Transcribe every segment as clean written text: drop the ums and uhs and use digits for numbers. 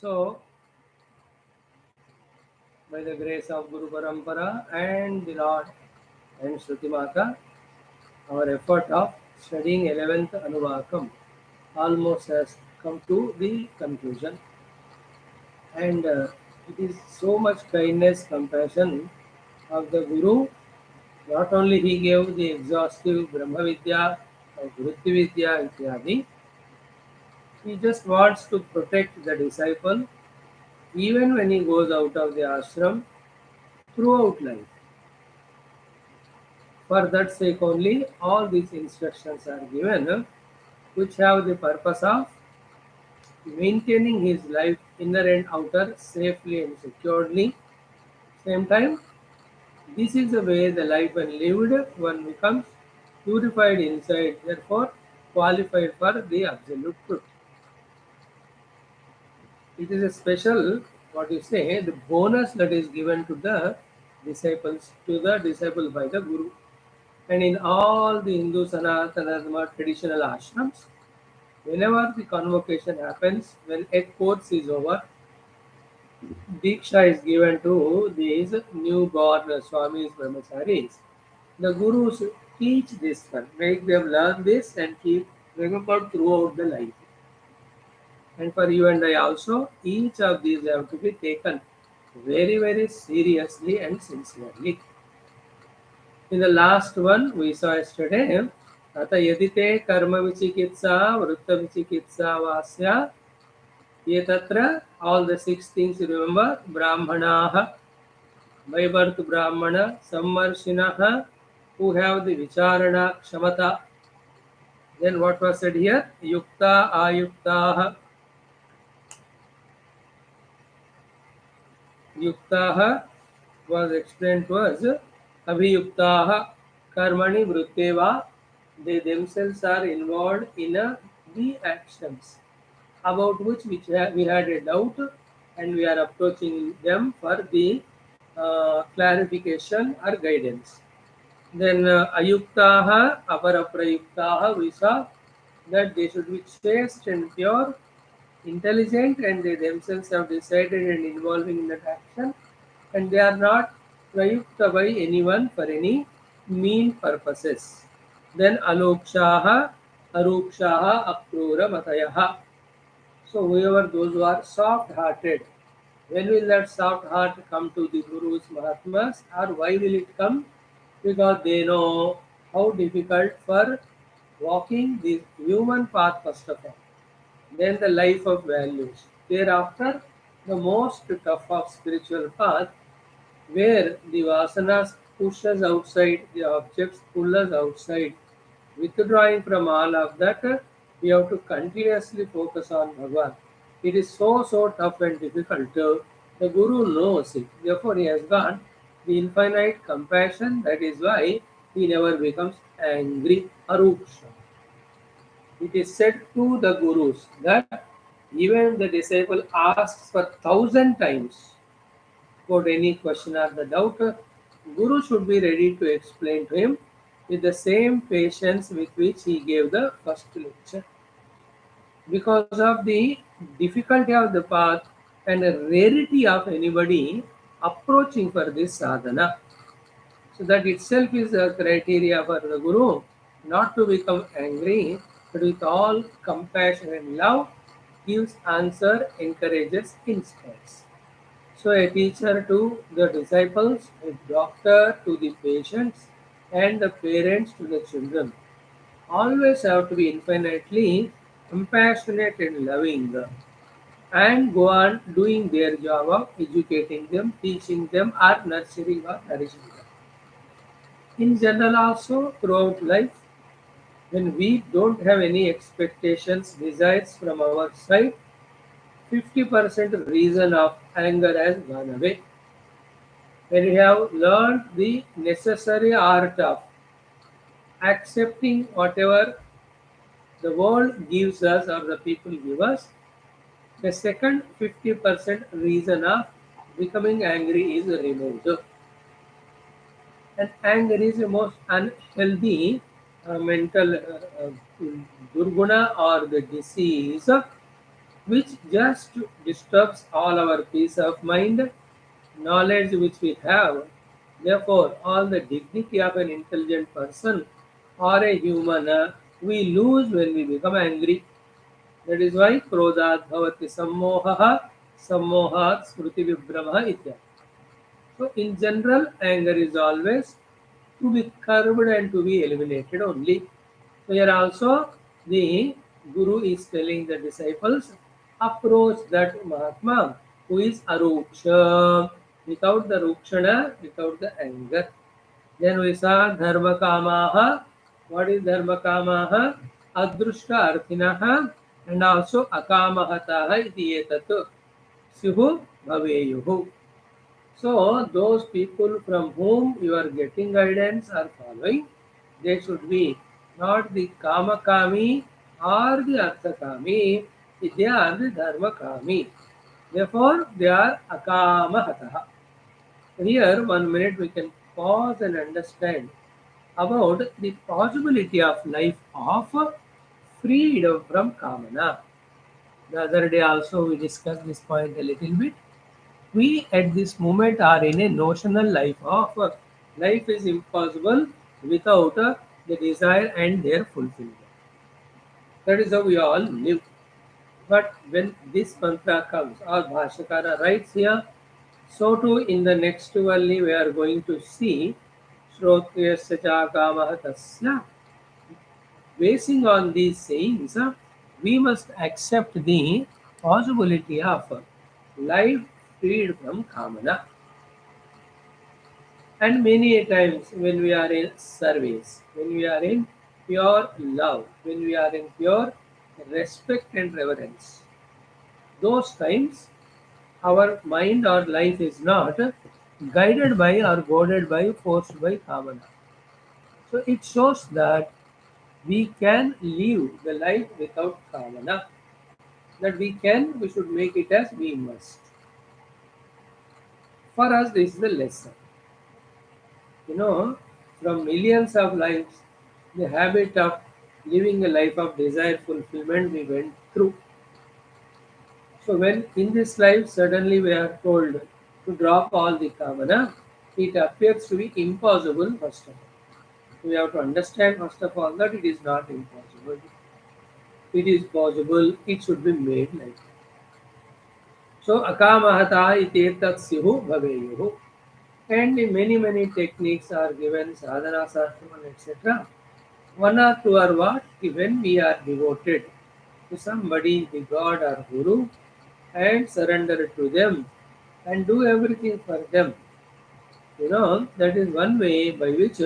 So, by the grace of Guru Parampara and the Lord and Shruti Mata, our effort of studying 11th Anuvakam almost has come to the conclusion. And it is so much kindness, compassion of the Guru. Not only he gave the exhaustive Brahma Vidya, Vritti Vidya, ityadi, he just wants to protect the disciple even when he goes out of the ashram throughout life. For that sake only, all these instructions are given, which have the purpose of maintaining his life inner and outer safely and securely. Same time, this is the way the life when lived, one becomes purified inside, therefore qualified for the absolute truth. It is a special, what you say, the bonus that is given to the disciple by the Guru. And in all the Hindu Sanatana Dharma traditional ashrams, whenever the convocation happens, when a course is over, Diksha is given to these newborn Swamis Brahmacharis. The Gurus teach this one, make them learn this and keep remembered throughout the life. And for you and I also, each of these have to be taken very, very seriously and sincerely. In the last one we saw yesterday, Ata yadite karma vichikitsa, vrutta vichikitsa vasya, ye tatra, all the six things you remember, Brahmanaha, by birth Brahmana, Sammarshinaha, who have the Vicharana Kshamata. Then what was said here? Yukta Ayuktaha. Yuktaha was explained to us. Abhiyuktaha Karmani Vrutteva. They themselves are involved in the actions about which we had a doubt, and we are approaching them for the clarification or guidance. Then ayuktaha, aparaprayuktaha, we saw that they should be chaste and pure, intelligent, and they themselves have decided and involving in that action, and they are not prayukta by anyone for any mean purposes. Then alokshaha, arukshaha, akrura matayaha. So whoever those who are soft-hearted, when will that soft heart come to the Gurus, Mahatmas, or why will it come? Because they know how difficult for walking the human path first of all, then the life of values. Thereafter, the most tough of spiritual path, where the vasanas push us outside, the objects pull us outside. Withdrawing from all of that, we have to continuously focus on Bhagavan. It is so tough and difficult. The Guru knows it. Therefore, he has got the infinite compassion. That is why he never becomes angry. Aruksha. It is said to the Gurus that even the disciple asks for 1,000 times about any question or the doubt, Guru should be ready to explain to him with the same patience with which he gave the first lecture. Because of the difficulty of the path and the rarity of anybody approaching for this sadhana. So that itself is a criteria for the Guru not to become angry, but with all compassion and love gives answer, encourages, inspires. So a teacher to the disciples, a doctor to the patients, and the parents to the children always have to be infinitely compassionate and loving, and go on doing their job of educating them, teaching them, or nurturing or nourishing them. In general, also throughout life, when we don't have any expectations, desires from our side, 50% reason of anger has gone away. When we have learned the necessary art of accepting whatever the world gives us or the people give us, the second 50% reason of becoming angry is removed. And anger is the most unhealthy mental durguna or the disease which just disturbs all our peace of mind, knowledge which we have. Therefore, all the dignity of an intelligent person or a human we lose when we become angry. That is why krodhat bhavati sammohaha, sammohat smriti vibhramaha ityah. So, in general, anger is always to be curbed and to be eliminated only. So, here also the Guru is telling the disciples approach that Mahatma who is aruksha, without the rukshana, without the anger. Then we saw dharma kamaha. What is dharma kamaha? Adrushta arthinaha and also akamahataha iti etat syuhu bhaveyuhu. So, those people from whom you are getting guidance or following, they should be not the Kamakami or the Arthakami, they are the Dharmakami. Therefore, they are Akamahataha. Here, 1 minute we can pause and understand about the possibility of life of freedom from Kamana. The other day also we discussed this point a little bit. We at this moment are in a notional life of life is impossible without the desire and their fulfillment. That is how we all live. But when this mantra comes, or Bhashyakara writes here, so too in the next Valli we are going to see Shrotriyasya cha kamah tasya. Basing on these sayings, we must accept the possibility of life freed from kamana. And many a times when we are in service, when we are in pure love, when we are in pure respect and reverence, those times our mind or life is not guided by or goaded by, forced by kamana. So it shows that we can live the life without kamana. That we should make it as we must. For us, this is the lesson. You know, from millions of lives, the habit of living a life of desire fulfillment we went through. So when in this life suddenly we are told to drop all the kamana, it appears to be impossible first of all. We have to understand first of all that it is not impossible. It is possible, it should be made like that. So akamahata itetat syuhu bhaveyuhu. And many techniques are given, sadhana sastram, etc. One or two are what? When we are devoted to somebody, the God or Guru, and surrender to them and do everything for them. That is one way by which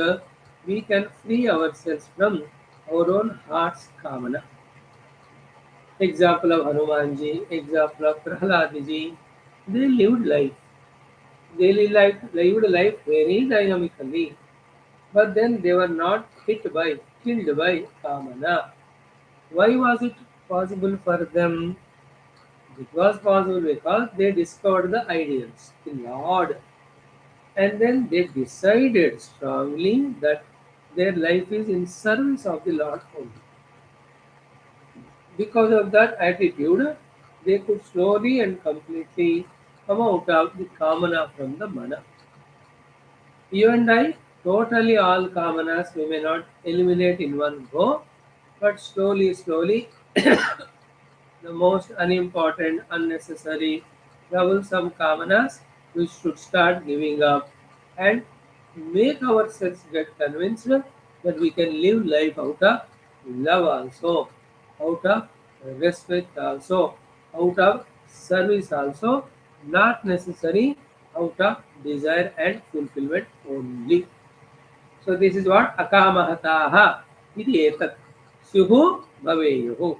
we can free ourselves from our own heart's kamana. Example of Hanumanji, example of Prahaladji, they lived life. Lived life very dynamically, but then they were not killed by Kamana. Why was it possible for them? It was possible because they discovered the ideals, the Lord, and then they decided strongly that their life is in service of the Lord only. Because of that attitude, they could slowly and completely come out of the Kamana from the Mana. You and I, totally all kamanas we may not eliminate in one go, but slowly, the most unimportant, unnecessary, troublesome kamanas we should start giving up and make ourselves get convinced that we can live life out of love also, out of respect also, out of service also, not necessary out of desire and fulfillment only. So this is what akamahataha iti etat syuhu bhaveyuhu.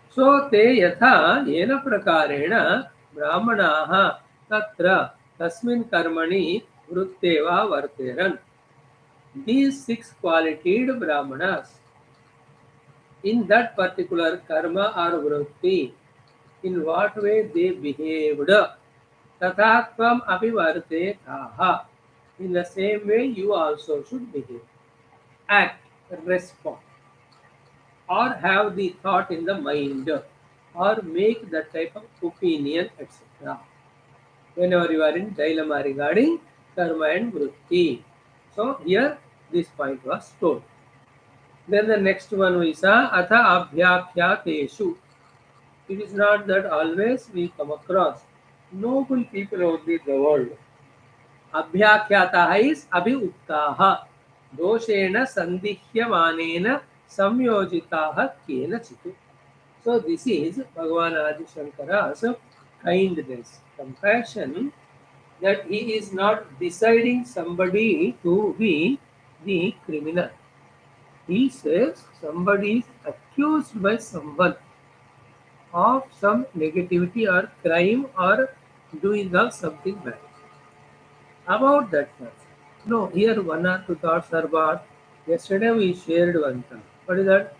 So te yatha yena prakareణ brahmanaः tatra tasmin karmani vrutteva varteran. These six qualified brahmanas in that particular karma or vritti, in what way they behaved, tathatvam apivarte taha. In the same way, you also should behave, act, respond, or have the thought in the mind. or make that type of opinion, etc. Whenever you are in dilemma regarding karma and vritti. So here this point was told. Then the next one is atha abhyakyateshu. It is not that always we come across noble people only in the world. अभ्याख्याताः is अभिउक्ताः दोषेण सन्दिह्यमानेन संयोजिताः केनचित्. So this is Bhagavan Adi Shankara's kindness, compassion, that he is not deciding somebody to be the criminal. He says somebody is accused by someone of some negativity or crime or doing of something bad. About that person. No, here one or two thoughts are about. Yesterday we shared one thought. What is that?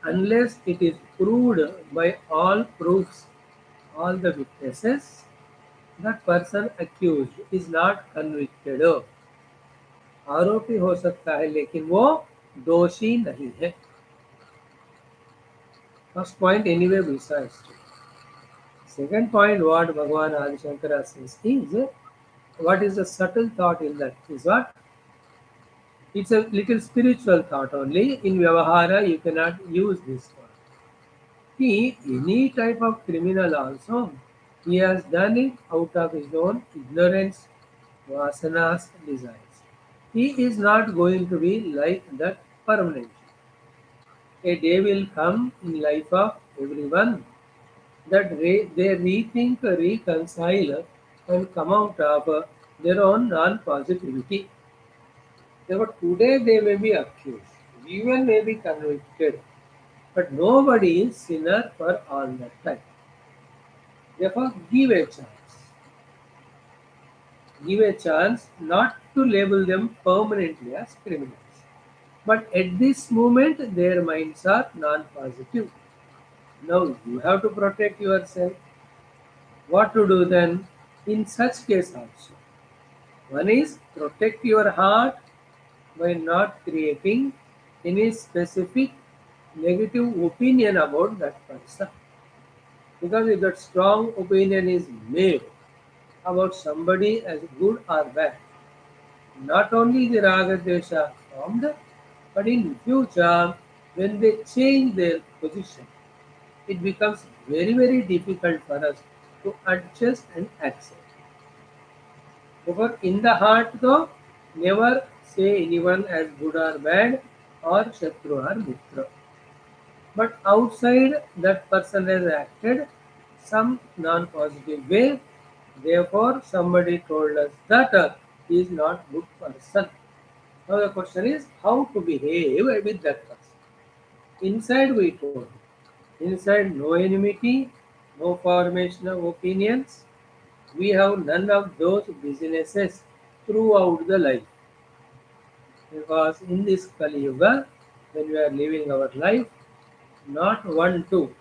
Unless it is proved by all proofs, all the witnesses, that person accused is not convicted. आरोपी हो सकता है लेकिन वो दोषी नहीं है. First point anyway besides. Second point what Bhagavan Adi Shankara says is, what is the subtle thought in that is what? It's a little spiritual thought only. In Vyavahara, you cannot use this word. Any type of criminal also, he has done it out of his own ignorance, vasanas, desires. He is not going to be like that permanently. A day will come in life of everyone that they rethink, reconcile, and come out of their own non-positivity. Therefore, today they may be accused, even may be convicted, but nobody is sinner for all that time. Therefore, give a chance. Give a chance not to label them permanently as criminals. But at this moment, their minds are non-positive. Now you have to protect yourself. What to do then? In such case also. One is protect your heart by not creating any specific negative opinion about that person. Because if that strong opinion is made about somebody as good or bad, not only the raga dvesha formed, but in future, when they change their position, it becomes very, very difficult for us to adjust and accept. Therefore, in the heart, though, never say anyone as good or bad or Shatru or Mitra. But outside, that person has acted some non-positive way. Therefore, somebody told us that he is not good person. Now the question is how to behave with that person. Inside we told. Inside no enmity, no formation of opinions. We have none of those businesses throughout the life. Because in this Kali Yuga, when we are living our life, not one, two,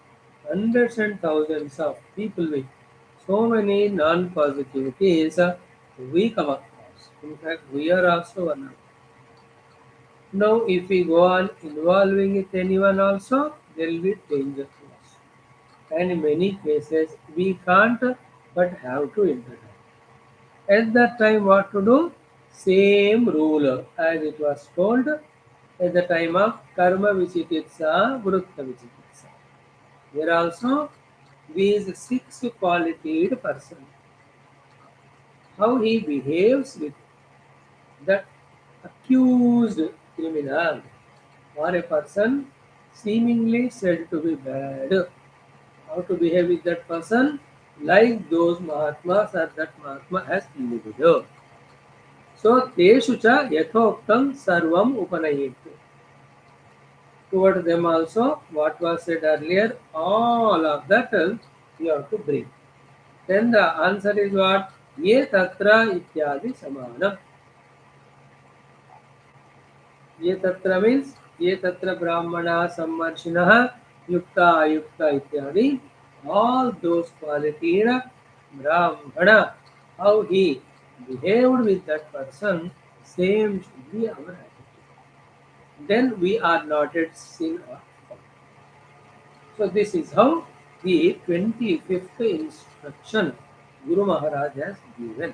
hundreds and thousands of people with so many non-positivities we come across. In fact, we are also one of them. Now, if we go on involving with anyone also, there will be danger to us. And in many cases, we can't but have to intervene. At that time, what to do? Same rule as it was told at the time of karma vichikitsa, vrutta vichikitsa. Here also, these six qualified person, how he behaves with that accused criminal or a person seemingly said to be bad. How to behave with that person like those Mahatmas or that Mahatma has lived. So, teshu cha yathoktam sarvam upanayit. Toward them also, what was said earlier, all of that you have to bring. Then the answer is what? Ye tatra ityadi samanam. Ye tatra means ye tatra brahmana sammarshinaha yukta ayukta ityadi. All those qualities, brahmana, how he behaved with that person, same should be our attitude. Then we are not at sin or fault. So this is how the 25th instruction Guru Maharaj has given.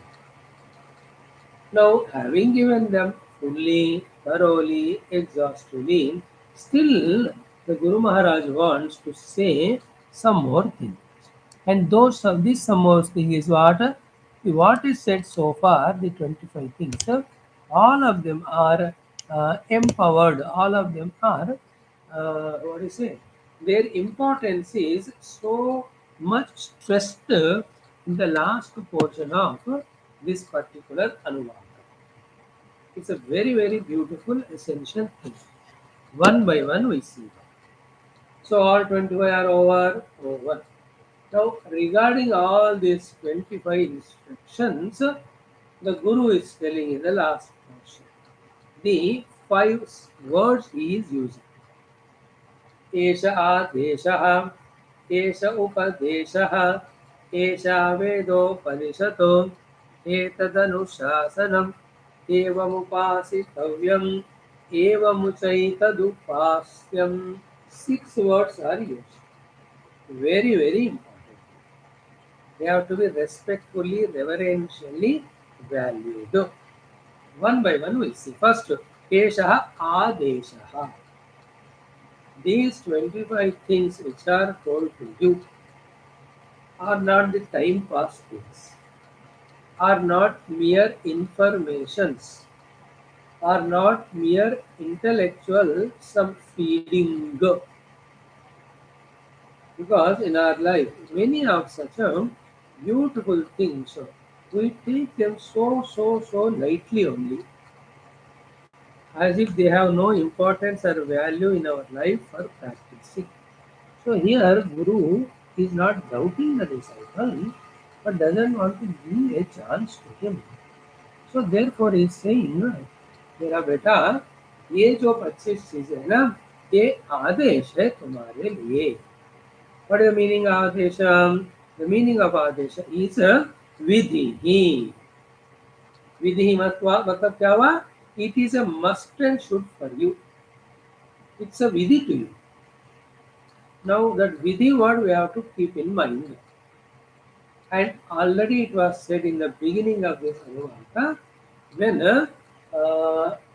Now, having given them fully, thoroughly, exhaustively, still the Guru Maharaj wants to say some more things. And those this some more thing is what is said so far, the 25 things. All of them are empowered. All of them are what do you say? Their importance is so much stressed in the last portion of this particular Anuvaka. It's a very, very beautiful, essential thing. One by one we see that. So all 25 are over. Now regarding all these 25 instructions, the Guru is telling in the last portion. The five words he is using. एष आदेशः एष उपदेशः एषा वेदोपनिषतो एतदनुशासनम् एवमुपासितव्यम् एवमुचैतदुपास्यम्. Six words are used. Very, very important. They have to be respectfully, reverentially valued. One by one we see. First, Eshaha Adeshaha. These 25 things which are told to you are not the time pass things, are not mere informations, are not mere intellectual some feeding. Because in our life, many of such beautiful things, we take them so lightly only, as if they have no importance or value in our life for practicing. So here Guru is not doubting the disciple, but doesn't want to give a chance to him. So therefore he is saying, मेरा बेटा ये जो 25 चीजें है ना, ये आदेश है तुम्हारे लिए. What is the meaning of Adesh? The meaning of Adesh is विधि. विधि मतलब क्या हुआ? It is a must and should for you. It's a vidhi to you. Now that vidhi word we have to keep in mind. And already it was said in the beginning of this Anuvaka, when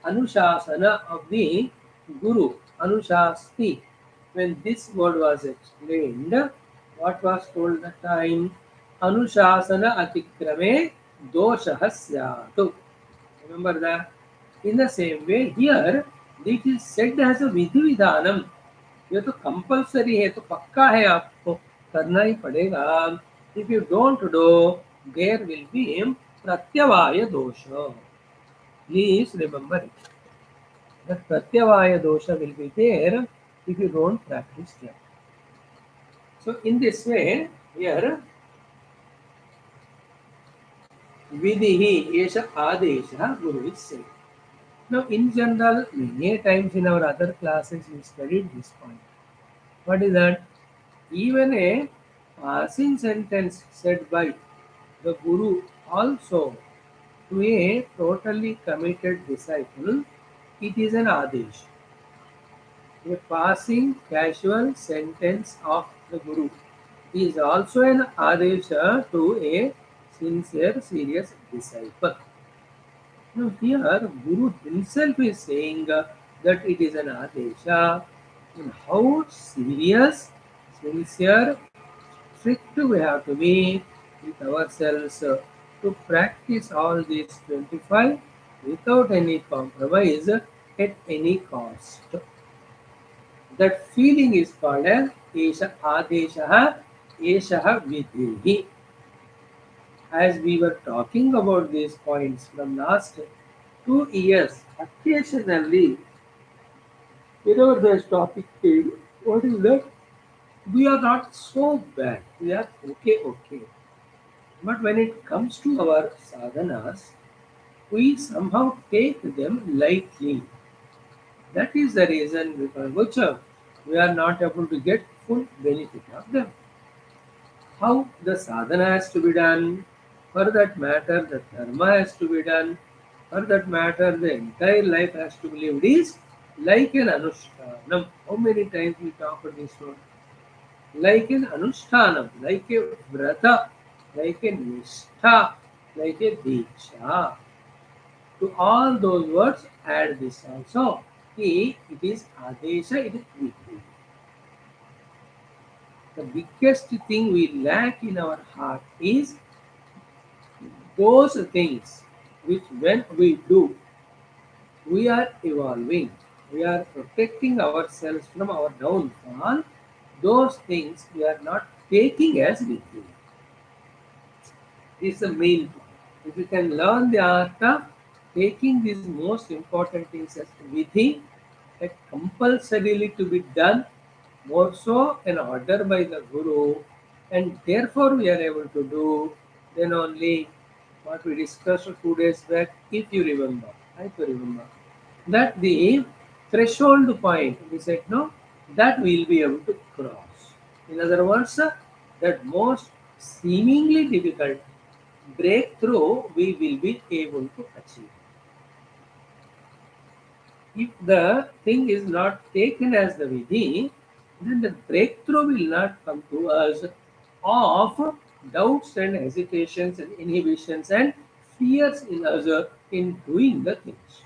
Anushasana of the Guru, Anushasti, when this word was explained, what was told that time? Anushasana atikrame doshaha syatu. Remember that? In the same way, here it is said as a vidhi vidhanam. ये तो compulsory है, तो पक्का है, आपको करना ही पड़ेगा. If you don't do, there will be प्रत्यवाय दोष. प्लीज रिमेंबर इट, दैट प्रत्यवाय दोष will be there if you don't practice them. So in this way, here vidhi esha adesha Guru is saying. Now, in general, many times in our other classes, we studied this point. What is that? Even a passing sentence said by the Guru also to a totally committed disciple, it is an Adesh. A passing casual sentence of the Guru is also an Adesha to a sincere, serious disciple. Now here Guru himself is saying that it is an Adesha. And how serious, sincere, strict we have to be with ourselves to practice all these 25 without any compromise at any cost. That feeling is called as Esha Adesha, Esha Vidhi. As we were talking about these points from last 2 years, occasionally, whenever this topic came, what is that? We are not so bad. We are okay. But when it comes to our sadhanas, we somehow take them lightly. That is the reason because which we are not able to get full benefit of them. How the sadhana has to be done, for that matter, the dharma has to be done, for that matter, the entire life has to be lived is like an anushkanam. How many times we talk about this word? like an anushtanam, like a vrata, like a nishtha, like a diksha. To all those words, add this also. It is adesha, it is vidhi. The biggest thing we lack in our heart is those things which, when we do, we are evolving. We are protecting ourselves from our downfall. Those things we are not taking as vidhi. This is the main point. If we can learn the art of taking these most important things as vidhi, that compulsorily to be done, more so an order by the Guru, and therefore we are able to do, then only what we discussed 2 days back, if you remember, I to remember, that the threshold point, we said no, that we will be able to cross. In other words, that most seemingly difficult breakthrough we will be able to achieve. If the thing is not taken as the vidhi, then the breakthrough will not come to us of doubts and hesitations and inhibitions and fears in us in doing the things.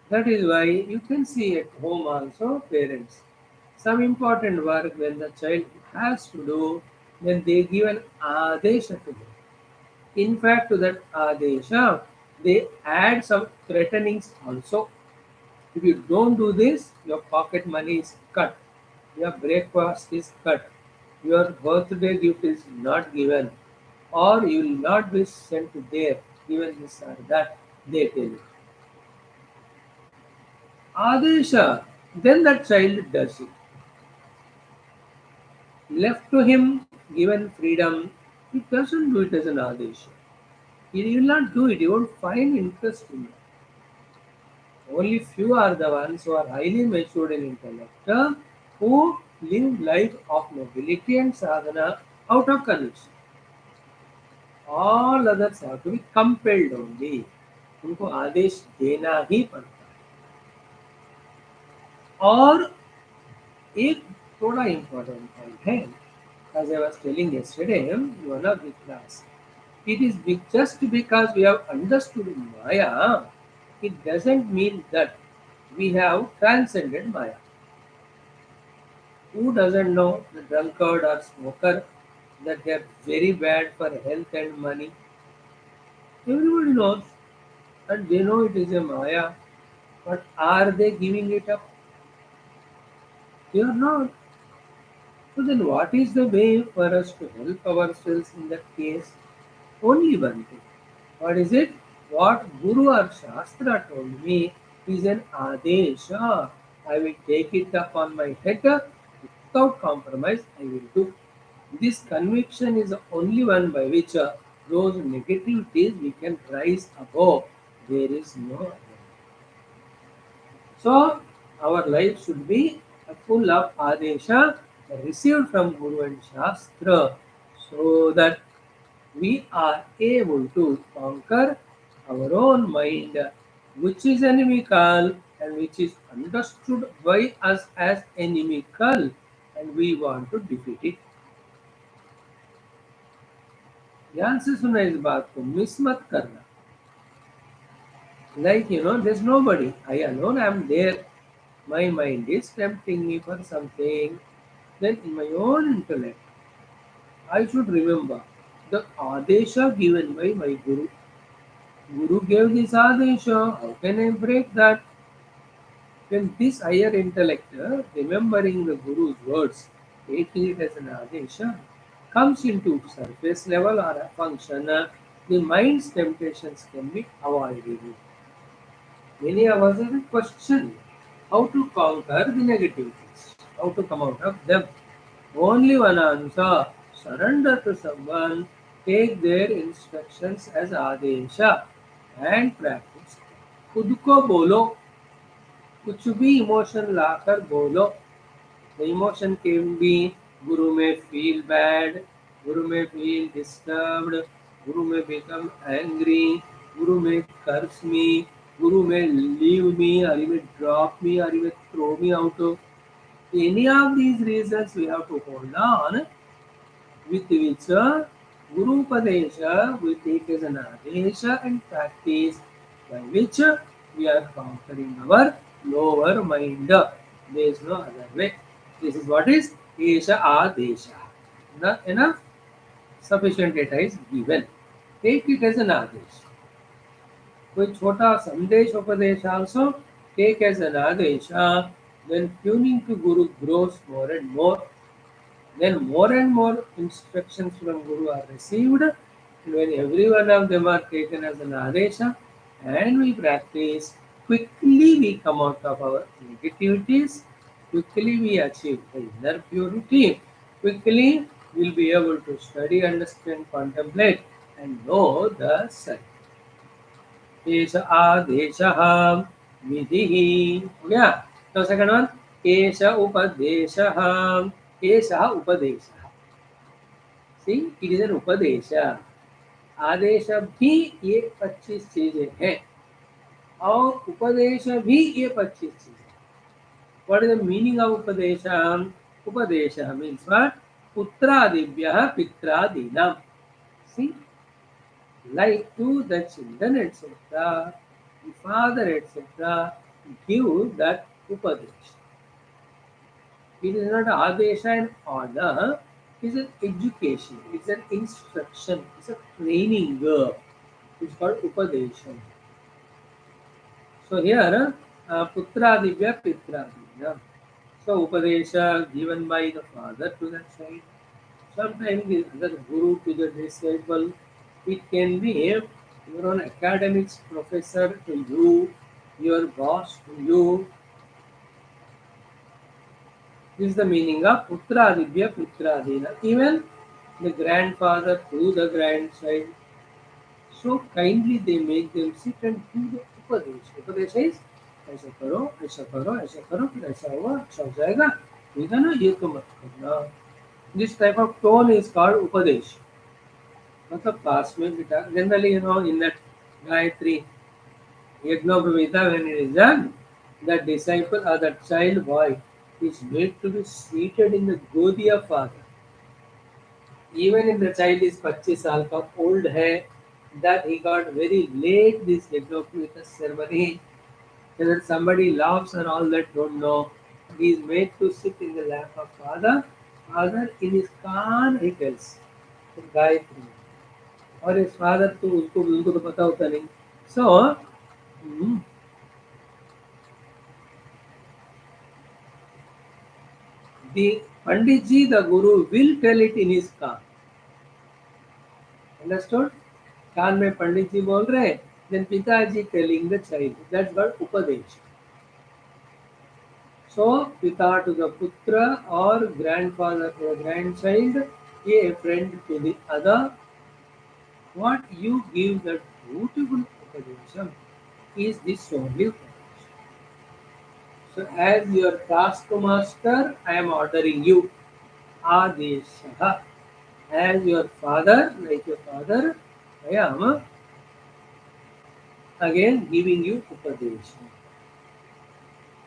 That is why you can see at home also parents. Some important work when the child has to do, then they give an adesha to do. In fact, to that adesha, they add some threatenings also. If you don't do this, your pocket money is cut, your breakfast is cut, your birthday gift is not given, or you will not be sent there, given this or that, they tell you. Adesha, then that child does it. Left to him, given freedom, he doesn't do it as an Adesha. He will not do it, he won't find interest in it. Only few are the ones who are highly matured in intellect, who live life of nobility and sadhana out of conviction. All others have to be compelled only. उनको आदेश देना ही पड़ता है. और एक थोड़ा important point है, as I was telling yesterday in one of the class, it is just because we have understood Maya, it doesn't mean that we have transcended Maya. Who doesn't know the drunkard or smoker that they are very bad for health and money? Everybody knows, and they know it is a Maya, but are they giving it up? They are not. So then what is the way for us to help ourselves in that case? Only one thing. What is it? What Guru or Shastra told me is an Adesha. I will take it upon my head without compromise. I will do. This conviction is the only one by which those negativities we can rise above. There is no other. So our life should be full of Adesha received from Guru and Shastra, so that we are able to conquer our own mind, which is inimical and which is understood by us as inimical, and we want to defeat it. ध्यान से सुना इस बात को, miss मत करना. Like, there's nobody. I alone am there. My mind is tempting me for something. Then in my own intellect, I should remember the Adesha given by my Guru. Guru gave this Adesha. How can I break that? When this higher intellect, remembering the Guru's words, taking it as an Adesha, comes into surface level or a function, the mind's temptations can be avoided. Many of us have a question how to conquer the negativities, how to come out of them. Only one answer, surrender to someone, take their instructions as Adesha and practice. खुद को बोलो, कुछ भी emotion लाकर बोलो. The emotion can be Guru may feel bad, Guru may feel disturbed, Guru may become angry, Guru may curse me, Guru may leave me, or he may drop me, or he may throw me out of. Any of these reasons we have to hold on, with which Guru Upadesha we take as an Adesha and practice by which we are conquering our lower mind. There is no other way. This is what is Esha Adesha. Enough sufficient data is given. Take it as an Adesh. कोई छोटा संदेश उपदेश also take as an adesh, then tuning to Guru grows more and more. Then more and more instructions from Guru are received, and when every one of them are taken as an adesha and we practice, quickly we come out of our negativities, quickly we achieve the inner purity, quickly we'll be able to study, understand, contemplate, and know the self. एष आदेशः विधिः हो गया. तो second one एष उपदेशः. एषः उपदेशः. सी इट इज एन उपदेश. आदेश भी ये 25 चीजें हैं और उपदेश भी ये 25 चीजें. What is the meaning of उपदेश? उपदेश मीन्स व्हाट? पुत्रादिभ्यः पित्रादीनां. See like to the children, etc., the father, etc., give that upadesh. It is not adesha and order, it is an education, it is an instruction, it is a training. It's called upadesha. So here, putradibhya pitradibhya. So upadesha given by the father to the child. Sometimes the other guru to the disciple. It can be your own academics professor to you, your boss to you. This is the meaning of Putradibhya Putradina. Even the grandfather to the grandchild. So kindly they make them sit and do the Upadesh. Upadesh is ऐसा करो, ऐसा करो, ऐसा करो, फिर ऐसा होगा, अच्छा हो जाएगा, ठीक है ना, ये तो मत करना. This type of tone is called Upadesh. मतलब पास में बिठा. Generally, in that Gayatri Yajnopavita, when it is done, the disciple or the child boy is made to be seated in the godi of father. Even if the child is 25 साल का old है, that he got very late this Yajnopavita ceremony, whether somebody laughs and all that, don't know. He is made to sit in the lap of father. Father in his can't he tells Gayatri. और इस father तो उसको उनको तो पता होता नहीं. So the Pandit ji, the Guru, will tell it in his can't. Understood? कान में पंडित जी बोल रहे हैं, then पिताजी telling the child. That's what upadesh. So pita to the putra or grandfather to the grandchild, a friend to the other. What you give that beautiful upadesham is this only upadesham. So as your taskmaster, I am ordering you. Adesha. As your father, like your father, I am again giving you upadesha.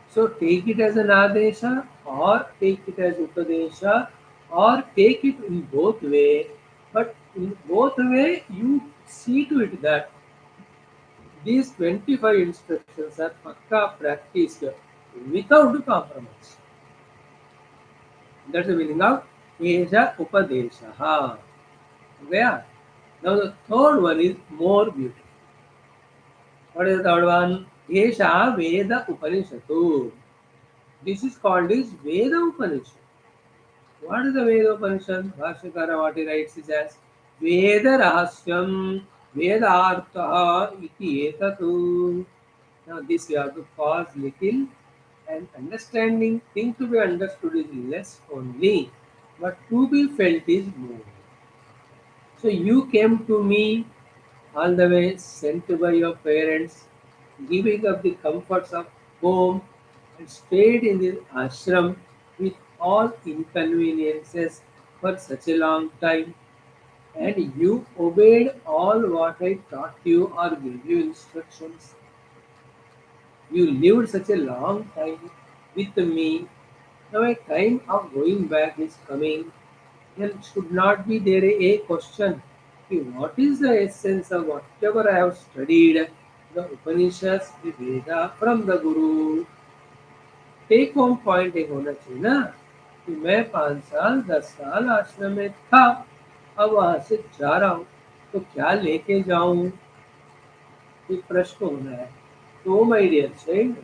So take it as an adesha or take it as upadesha or take it in both way. But in both way, you see to it that these 25 instructions are pakka practiced without compromise. That's the meaning of Esha Upadesha. Where? Now the third one is more beautiful. What is the third one? Esha Veda Upanishadu. This is called as Veda Upanishad. What is the Veda Upanishad? Bhashyakara what he writes is as Veda Rahasyam Vedartha iti etatu. Now this you have to pause little, and understanding thing to be understood is less only, but to be felt is more. So you came to me all the way sent by your parents, giving up the comforts of home and stayed in the ashram with all inconveniences for such a long time, and you obeyed all what I taught you or gave you instructions. You lived such a long time with me, Now a time of going back is coming. There should not be there a question. कि what is the essence of whatever I have studied, the Upanishads, the Veda from the Guru? Take home point एक होना चाहिए ना कि मैं 5 साल 10 साल आश्रम में था, अब वहां से जा रहा हूँ, तो क्या लेके जाऊं, ये प्रश्न होना है. तो my dear child,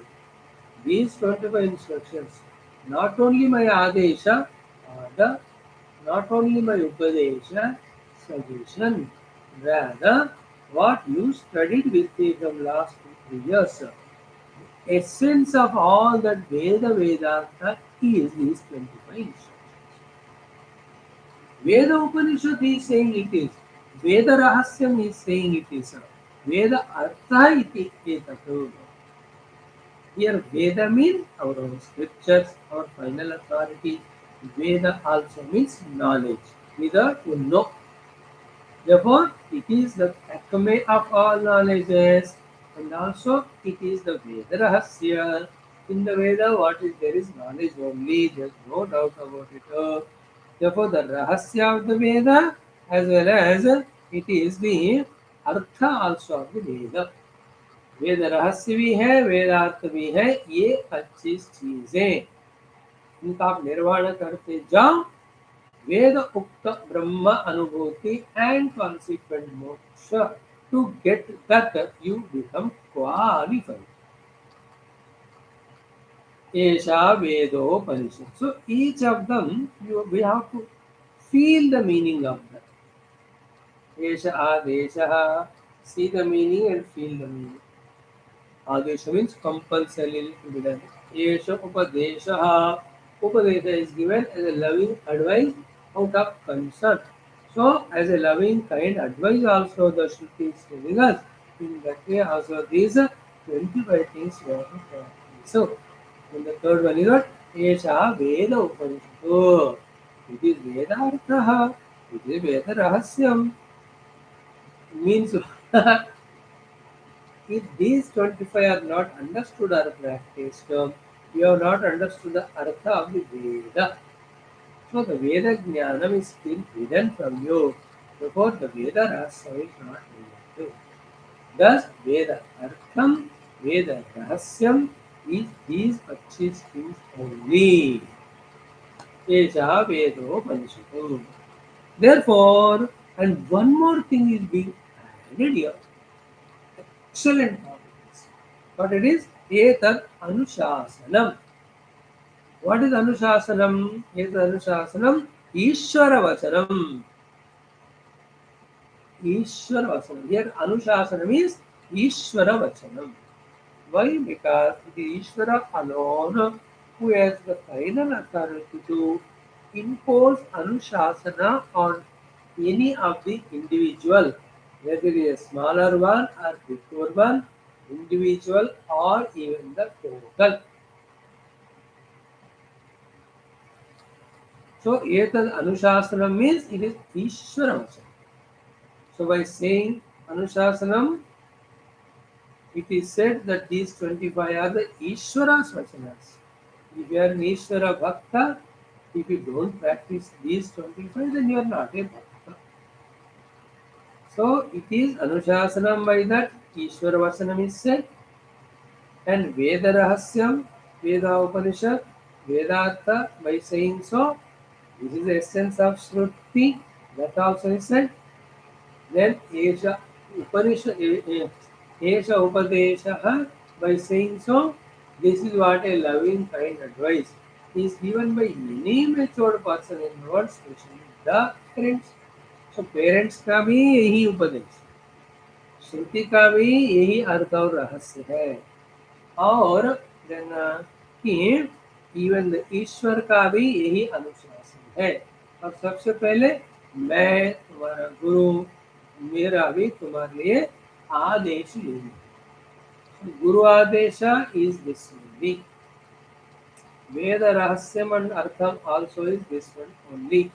these 25 instructions, not only my adesha, order, not only my upadesha, suggestion, rather what you studied with me from last 2 3 years. Essence of all that Vedanta is these 25 instructions. Veda Upanishad is saying it is. Veda Rahasyam is saying it is. Veda Artha iti etato. Here Veda means our own scriptures, our final authority. Veda also means knowledge. Either to know. Therefore, it is the acme of all knowledges, and also it is the Veda Rahasya. In the Veda, what is there is knowledge only, there is no doubt about it. Therefore, the Rahasya of the Veda, as well as it is the Artha also of the Veda. वेद रहस्य भी है, वेदार्थ भी है, ये 25 चीजें, इनका आप निर्वाण करते जाओ. Ved Ukta Brahma Anubhuti and consequent moksha. To get that, you become qualified. Esha Vedopanishad. So each of them, we have to feel the meaning of that. Esha Adesha. See the meaning and feel the meaning. Adesha means compulsorily to be done. Esha Upadesha. Upadesha is given as a loving advice out of concern. So, as a loving kind advice also the Shruti is telling us. In that way also these 25 things we have to practice. So, and the third one is what? Esha Veda Upanishad. It is Veda Artha. It is Veda Rahasyam. Means if these 25 are not understood or practiced, you have not understood the Artha of the Veda. So the Veda Jnanam is still hidden from you. Therefore the Veda Rahasya is not revealed. Thus Veda Artham, Veda Rahasyam is these 25 things only. Esha Vedo Panishatu. Therefore, and one more thing is being added here. Excellent topics. But it is Etat Anushasanam. What is Anushasanam? Etat Anushasanam Ishvara Vachanam. Ishvara Vachanam. Here Anushasana means Ishvara Vachanam. Why? Because it is Ishvara alone who has the final authority to impose Anushasana on any of the individual, whether it is a smaller one or bigger one, individual or even the total. So, Etad Anushasana means it is Ishvara Vachanam. So by saying Anushasanam, it is said that these 25 are the Ishvara's Vachanas. If you are an Ishvara Bhakta, if you don't practice these 25, then you are not a Bhakta. So it is Anushasanam, by that Ishvara Vachanam is said, and Veda Rahasyam, Veda Upanishad, Vedartha, by saying so, this is the essence of Shruti, that also is said. Then Esha Upanishad, Esha Upadesha, by saying so, this is what a loving kind advice is given by any matured person in the world, especially the parents. So parents का भी यही उपदेश, श्रुति का भी यही अर्थ और रहस्य है, और then कि इवन ईश्वर का भी यही अनुशासन है. अब सबसे पहले मैं तुम्हारा गुरु, मेरा भी तुम्हारे लिए आदेश लूंगा. गुरु आदेश is this only. Veda Rahasyam and Artham also is this one only.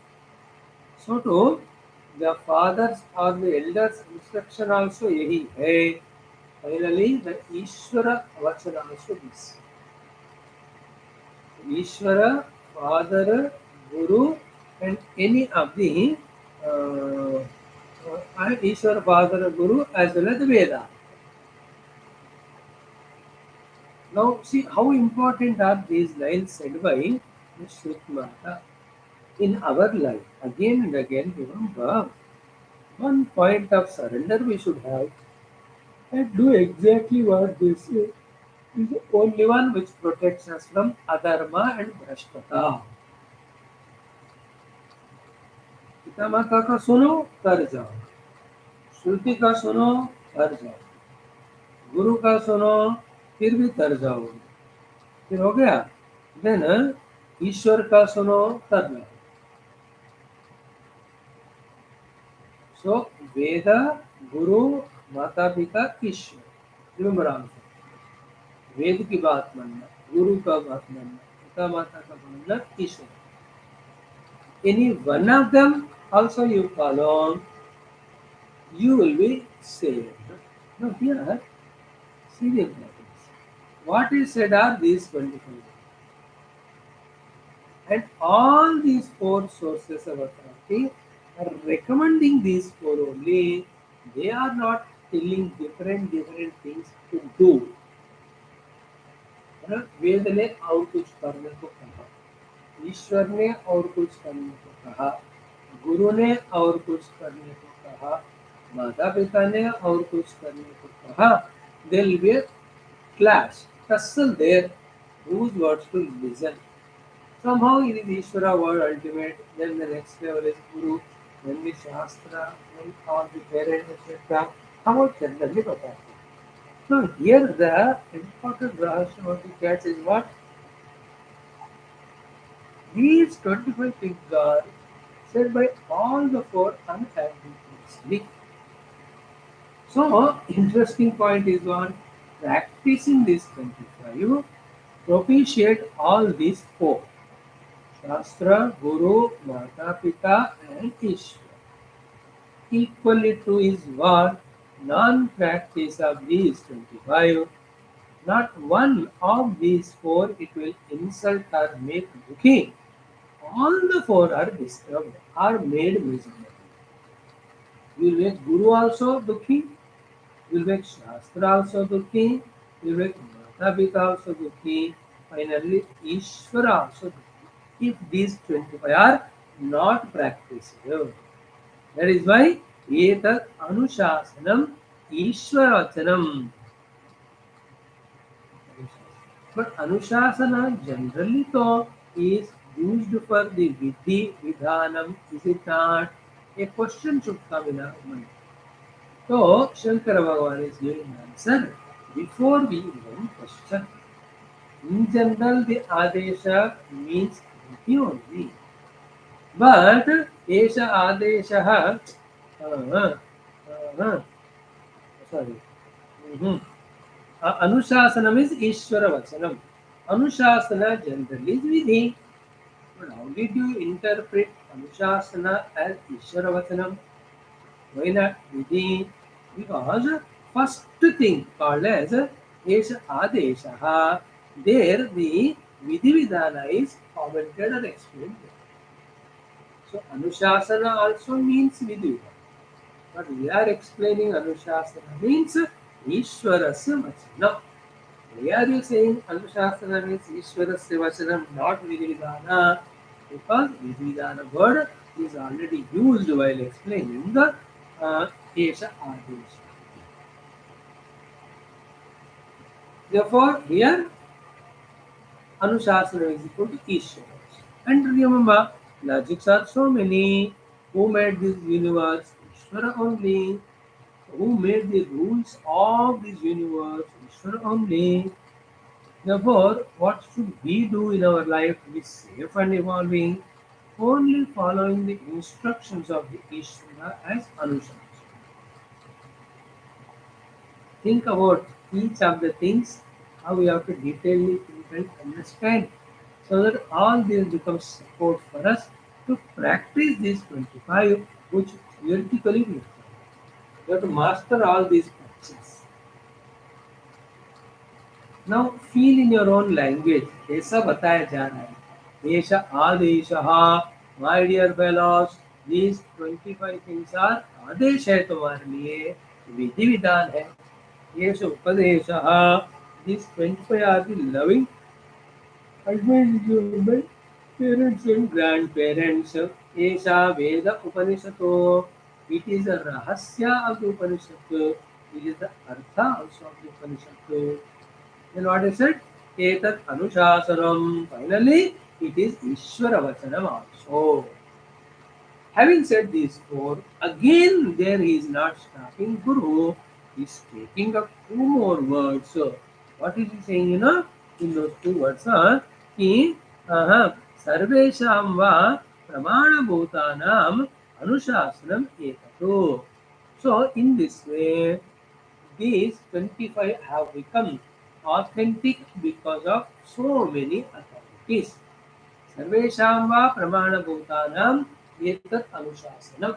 So to the fathers or the elders instruction also यही है. Finally the Ishvara Vachana also this. Ishvara Father, Guru, and any of the uh, Ishwar, Father, Guru, as well as the Veda. Now, see how important are these lines said by the Shruti Mata in our life. Again and again, remember one point of surrender we should have and do exactly what they say is the only one which protects us from adharma and भ्रष्टता. पिता माता का सुनो कर जाओ, श्रुति का सुनो कर जाओ, गुरु का सुनो फिर भी तर जाओ, फिर हो गया. देन ईश्वर का सुनो तर जाओ. सो वेद, गुरु, माता पिता, ईश्वर. Remember answer. वेद की बात मानना, गुरु का बात मानना, पिता माता का मानना, ईश्वर. Any one of them also you follow, you will be saved. Now here, serious matters. What is said are these 24. And all these four sources of authority are recommending these four only. They are not telling different things to do. वेद ने और कुछ करने को कहा, ईश्वर ने और कुछ करने को कहा, गुरु ने और कुछ करने को कहा, माता पिता ने और कुछ करने को कहा. There will be a clash, tussle there, whose words to listen. Somehow it is Ishvara word ultimate, then the next level is Guru, then the Shastra, then all the parents, etc. How about generally Pata? So here the important Rahasya of the catch is what? These 25 things are said by all the four unambiguously. So, interesting point is on practicing this 25 propitiate all these four. Shastra, Guru, Mata, Pita and Ishvara. Equally true is what non-practice of these 25. Not one of these four it will insult or make dukhi. All the four are disturbed, are made miserable. You will make Guru also dukhi, you will make Shastra also dukhi, you will make Mata Pita also dukhi, finally Ishvara also dukhi. If these 25 are not practicable. That is why etat anushasanam Ishvarachanam. But Anushasana generally though is used for the Vidhi Vidhanam, is it not? A question should come in our mind. So Shankara Bhagavan is giving an answer before we even question. In general, the Adesha means Vidhi only. But Esha Adesha, sorry. Mhm. Anushasanam is Ishvara Vachanam. Anushasana generally is Vidhi. But how did you interpret Anushasana as Ishvara Vachanam? Why not Vidhi? Because first thing called as Esha Adesha, there the Vidhi Vidhana is commented or explained. So Anushasana also means Vidhi. But we are explaining Anushasana means Ishvarasya Vachanam. Why are you saying Anushasana means Ishvarasya Vachanam, not Vidvidhana? Because Vidvidhana word is already used while explaining the Esha Adesha. Therefore, here Anushasana is equal to Ishvara. And remember, logics are so many. Who made this universe? Ishvara only. Who made the rules of this universe? Ishvara only. Therefore, what should we do in our life to be safe and evolving? Only following the instructions of the Ishvara as Anushasana. Think about each of the things, how we have to detailedly think and understand, so that all this becomes support for us to practice these 25, which theoretically we have. You have to master all these practices. Now feel in your own language, ऐसा बताया जा रहा है. Esha Adeshaha. My dear fellows, these 25 things are आदेश है तुम्हारे लिए, विधि विधान है. Yes, Upanishad. These 25 are the loving advisement parents and grandparents. Esha Veda Upanishado. It is a Rahasya of the Upanishad. It is the Artha also of the Upanishad. Then what is it? Etat Anushasanam. Finally, it is Ishvara Vachanam also. Having said these four, again there he is not stopping Guru, he is taking up two more words. So, what is he saying, in those two words are, कि सर्वेषां वा प्रमाणभूतानां अनुशासनम एकतो. So, in this way, these 25 have become authentic because of so many authorities. सर्वेषां वा प्रमाणभूतानां एतत् अनुशासनम्.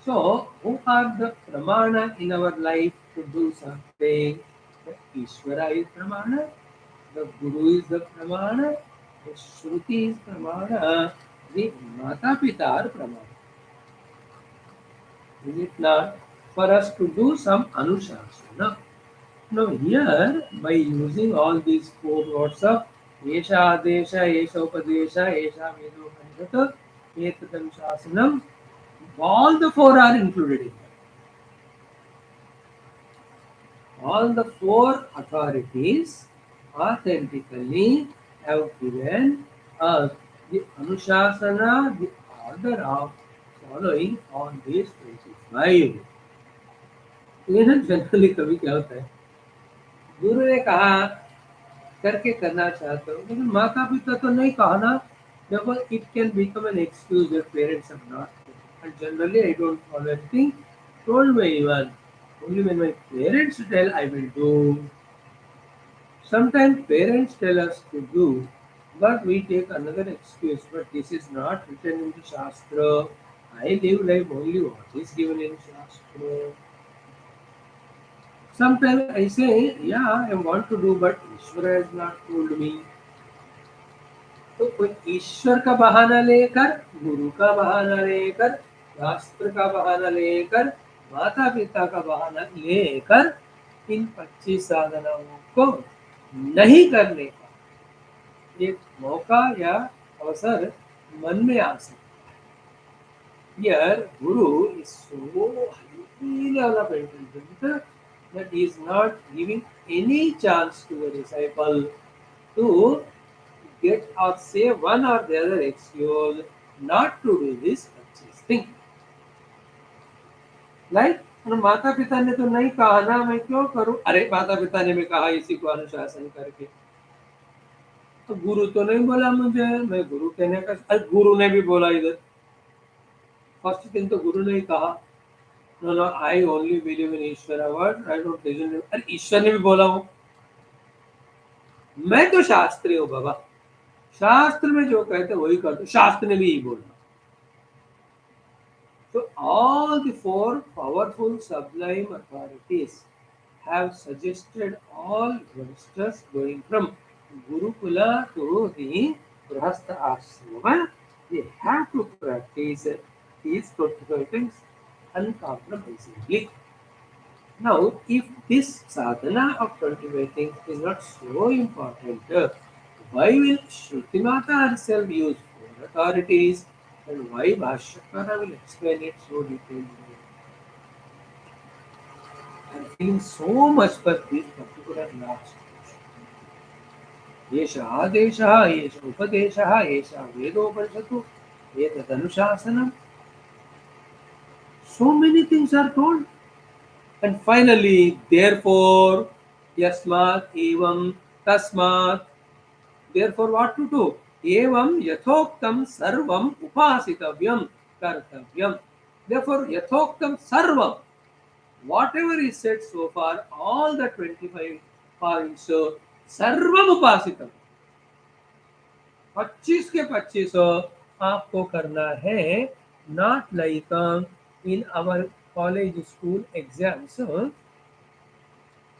So, who are the pramana in our life to do something? The Ishvara is pramana, the Guru is the pramana, the Shruti is pramana, the Mata Pita are pramana. Is it not? For us to do some anushasana. Now here, by using all these four words of Esha Adesha, Esha Upadesha, Esha Vedopanishata, Etatam Shasanam, all the four are included in that. All the four authorities authentically have given us the Anushasana, the order of following all these 25. लेकिन generally कभी क्या होता है, गुरु ने कहा करके करना चाहते हो, लेकिन माता पिता तो नहीं कहा ना. Therefore, it can become an excuse that parents have not. And generally, I don't follow anything told by anyone. Only when my parents tell, I will do. Sometimes parents tell us to do, but we take another excuse. But this is not written in the Shastra. I live life only what is given in Shastra. Sometimes I say, yeah, I want to do, but Ishvara has not told me. तो कोई ईश्वर का बहाना लेकर, गुरु का बहाना लेकर, शास्त्र का बहाना लेकर, माता पिता का बहाना लेकर इन 25 साधनाओं को नहीं करने का एक मौका या अवसर मन में आ सकता है. Here, Guru is so highly intelligent that he is not giving any chance to the disciple to get or say one or the other excuse not to do this purchase thing. Like, माता पिता ने तो नहीं कहा ना, मैं क्यों करूं? अरे माता पिता ने भी कहा इसी को अनुशासन करके. तो गुरु तो नहीं बोला मुझे, मैं गुरु कहने का. अरे गुरु ने भी बोला इधर. फर्स्ट दिन तो गुरु ने ही कहा, no no I only believe in Ishwar word, I don't listen. अरे ईश्वर ने भी बोला हो. मैं तो शास्त्री हूँ बाबा, शास्त्र में जो कहते वही करते. शास्त्र ने भी यही बोला. So all the four powerful sublime authorities have suggested all youngsters going from Gurukula to the Grahastha Ashrama, they have to practice these 25 things uncompromisingly. Now, if this sadhana of 25 things is not so important, why will Shruti Mata herself use four authorities, and why Bhashyakara will explain it so detailedly? I am feeling so much for this particular last portion. Esha Adeshaha, Esha Upadeshaha, Esha Vedopanishatu, Etat Anuशासनम. So many things are told. And finally, therefore, yasmat, evam, tasmat. Therefore, what to do? Evam yathoktam sarvam upasitavyam kartavyam. Therefore, yathoktam sarvam. Whatever is said so far, all the 25 points, sarvam upasitam. 25 के 25 आपको करना है. Not like in our college school exams,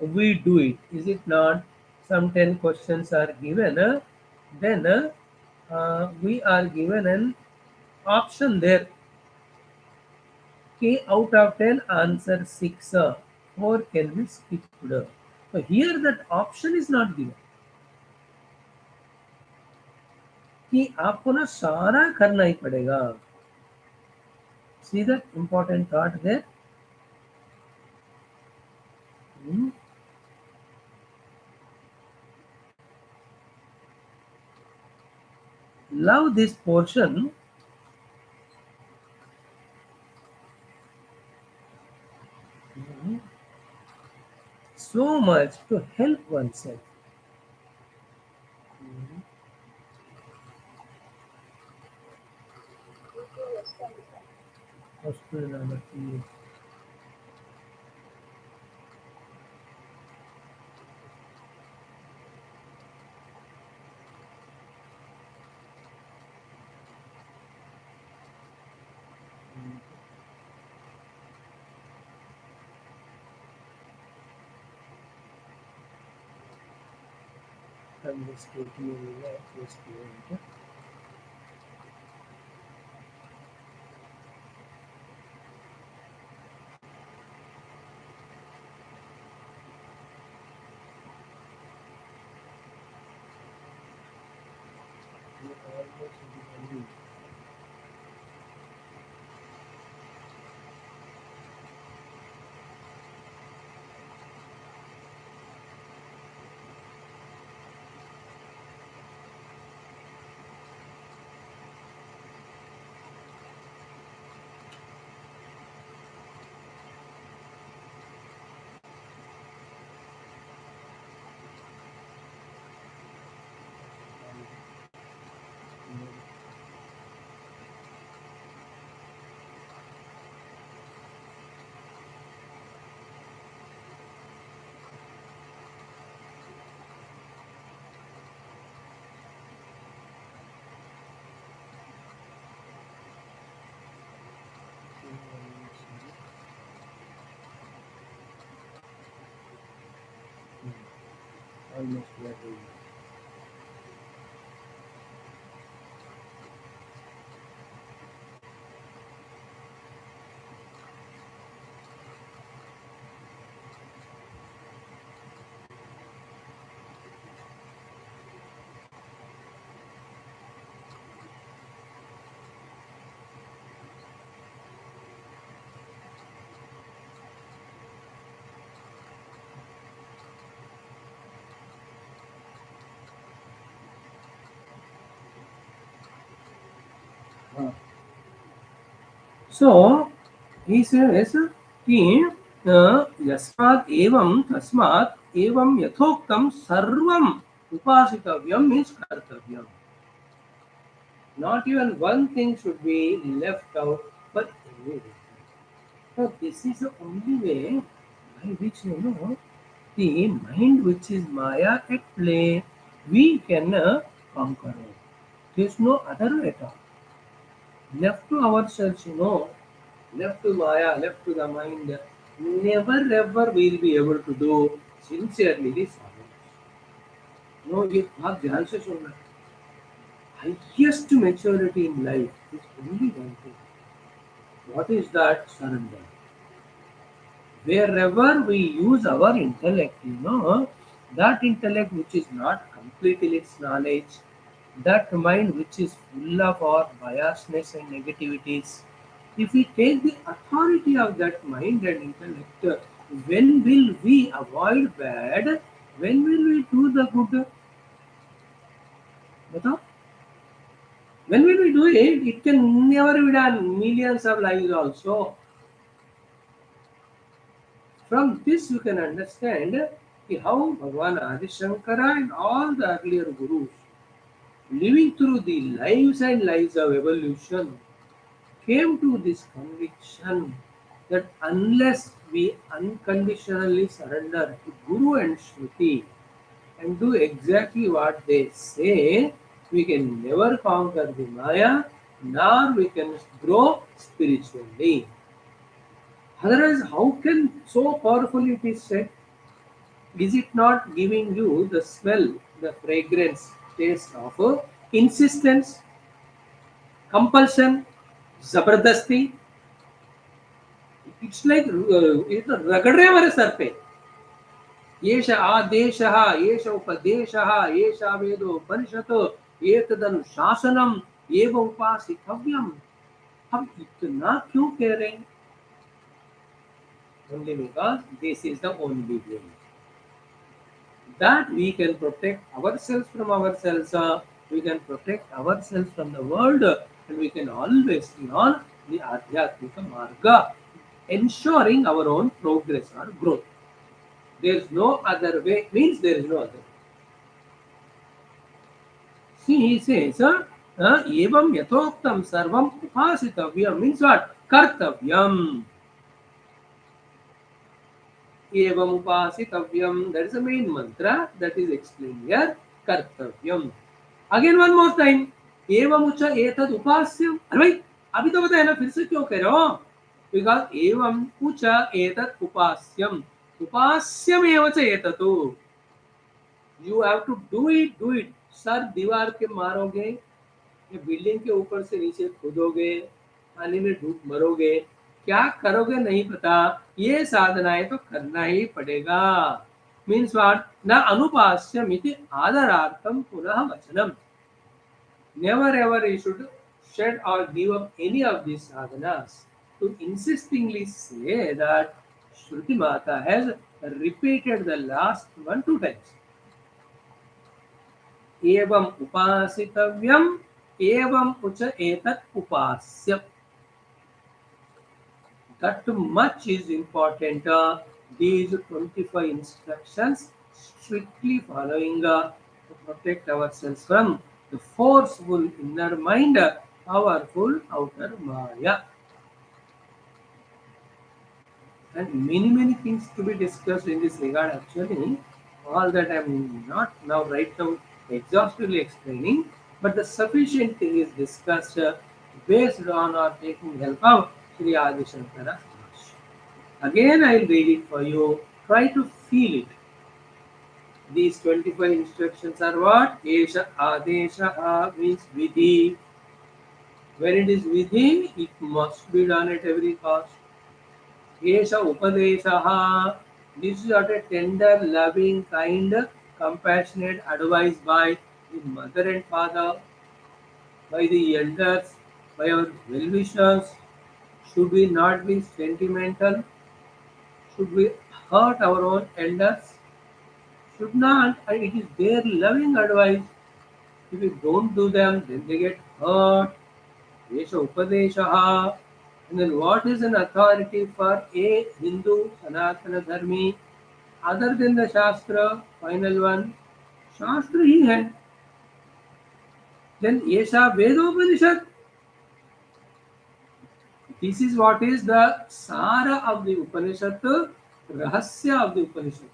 we do it. Is it not? Some 10 questions are given. Then we are given an option there. K out of 10 answer 6, 4 can be skipped. So here that option is not given कि आपको ना सारा करना ही पड़ेगा. See that important thought there. Hmm. Love this portion. Hmm, so much to help oneself. Hmm. Hospital number 3. I'm just taking a just a minute. Almost ready. So he says कि यस्मात् एवं तस्मात् एवं यथोक्तं सर्वम् उपासितव्यम means Kartavyam. Not even one thing should be left out, but everything. So this is the only way by which the mind which is Maya at play, we can conquer it. There is no other way at all. Left to ourselves, left to Maya, left to the mind, never ever we will be able to do sincerely this service. ये बात ध्यान से सुनना. Highest maturity in life is only one thing. What is that? Surrender. Wherever we use our intellect, that intellect which is not complete in its knowledge, that mind which is full of our biasness and negativities, if we take the authority of that mind and intellect, when will we avoid bad? When will we do the good? बताओ? When will we do it? It can never be done. Millions of lives also. From this, you can understand how Bhagavan Adi Shankara and all the earlier gurus, living through the lives and lives of evolution, came to this conviction that unless we unconditionally surrender to Guru and Shruti and do exactly what they say, we can never conquer the Maya, nor we can grow spiritually. Otherwise, how can so powerfully it is said? Is it not giving you the smell, the fragrance, taste of insistence, compulsion, zabardasti. It's like रगड़ रहे हमारे sir पे. येष आदेशः, येष उपदेशः, येषा वेदोपनिषत्, एतदनुशासनम, एव उपासितव्यम. हम इतना क्यों कह रहे हैं? Only because this is the only way that we can protect ourselves from ourselves, we can protect ourselves from the world, and we can always be on the Adhyatmika Marga, ensuring our own progress or growth. There is no other way, means there is no other way. See, he says, evam yatoktam sarvam upasitavyam means what? Kartavyam. Evam upasitavyam, that is the main mantra that is explained here. Kartavyam. Again one more time. एवं उच्च एतद उपास्यम. अरे भाई अभी तो बताया ना, फिर से क्यों कह रहे हो? बिकॉज एवं उच्च एतद उपास्यम, उपास्यम एवं च एततो. You have to do it. सर दीवार के मारोगे, ये बिल्डिंग के ऊपर से नीचे कूदोगे, पानी में डूब मरोगे, क्या करोगे नहीं पता, ये साधनाएं तो करना ही पड़ेगा. Means what? न अनुपास्यम इति आदरार्थम पुनः वचनम. Never ever you should shed or give up any of these sadhanas. To insistingly say that Shruti Mata has repeated the last one two times. Evam upasitavyam, evam ucha etat upasyam. That much is important. These 25 instructions strictly following to protect ourselves from the forceful inner mind, powerful outer Maya. And many things to be discussed in this regard actually. All that I am not now right now exhaustively explaining, but the sufficient thing is discussed based on or taking help of Sri Adi Shankara. Again I will read it for you. Try to feel it. These 25 instructions are what? Esha Adesha means Vidhi. When it is Vidhi, it must be done at every cost. Esha Upadesha. This is what a tender, loving, kind, compassionate advice by the mother and father, by the elders, by our well-wishers. Should we not be sentimental? Should we hurt our own elders? Should not. And it is their loving advice. If we don't do them, then they get hurt. Esha Upadesha. And then what is an authority for a Hindu Sanatana Dharmi other than the Shastra? Final one. Shastra ही है. Then Esha Vedopanishad. This is what is the Sara of the Upanishad, Rahasya of the Upanishad.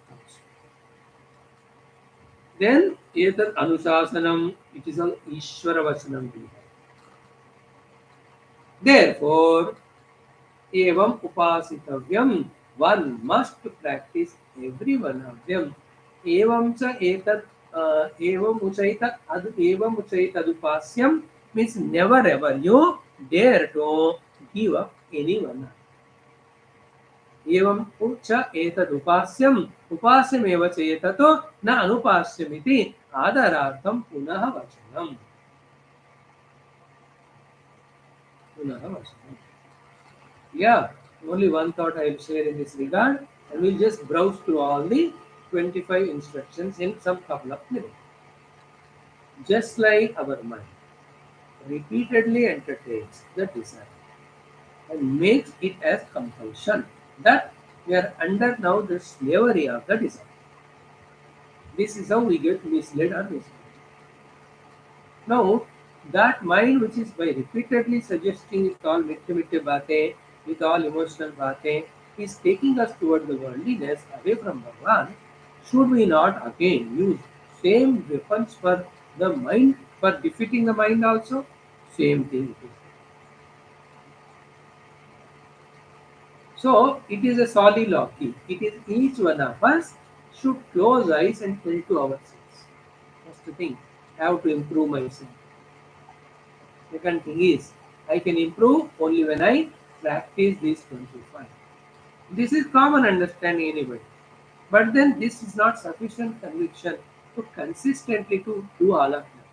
Then Etat Anusasanam, it is all Ishvara Vachanam. Therefore, Evam Upasitavyam, one must practice every one of them. Evam cha etat, evam uchaitat, evam uchaitat upasyam means never ever you dare to give up anyone. एवं उच्च एतद् उपास्यम उपास्यमेव च एततो न अनुपास्यमिति आदरार्थम पुनः वचनम. Yeah, only one thought I will share in this regard, and we'll just browse through all the 25 instructions in some couple of minutes. Just like our mind repeatedly entertains the desire and makes it as compulsion, that we are under now the slavery of the desire. This is how we get misled or misled. Now, that mind which is by repeatedly suggesting with all mitte baatein, with all emotional baatein, is taking us toward the worldliness away from Bhagwan. Should we not again use same weapons for the mind, for defeating the mind also? Same thing it is. So, it is a soliloquy. It is each one of us should close eyes and tell to ourselves. First thing, I have to improve myself. Second thing is, I can improve only when I practice these 25. This is common understanding anybody. But then this is not sufficient conviction to consistently to do all of them.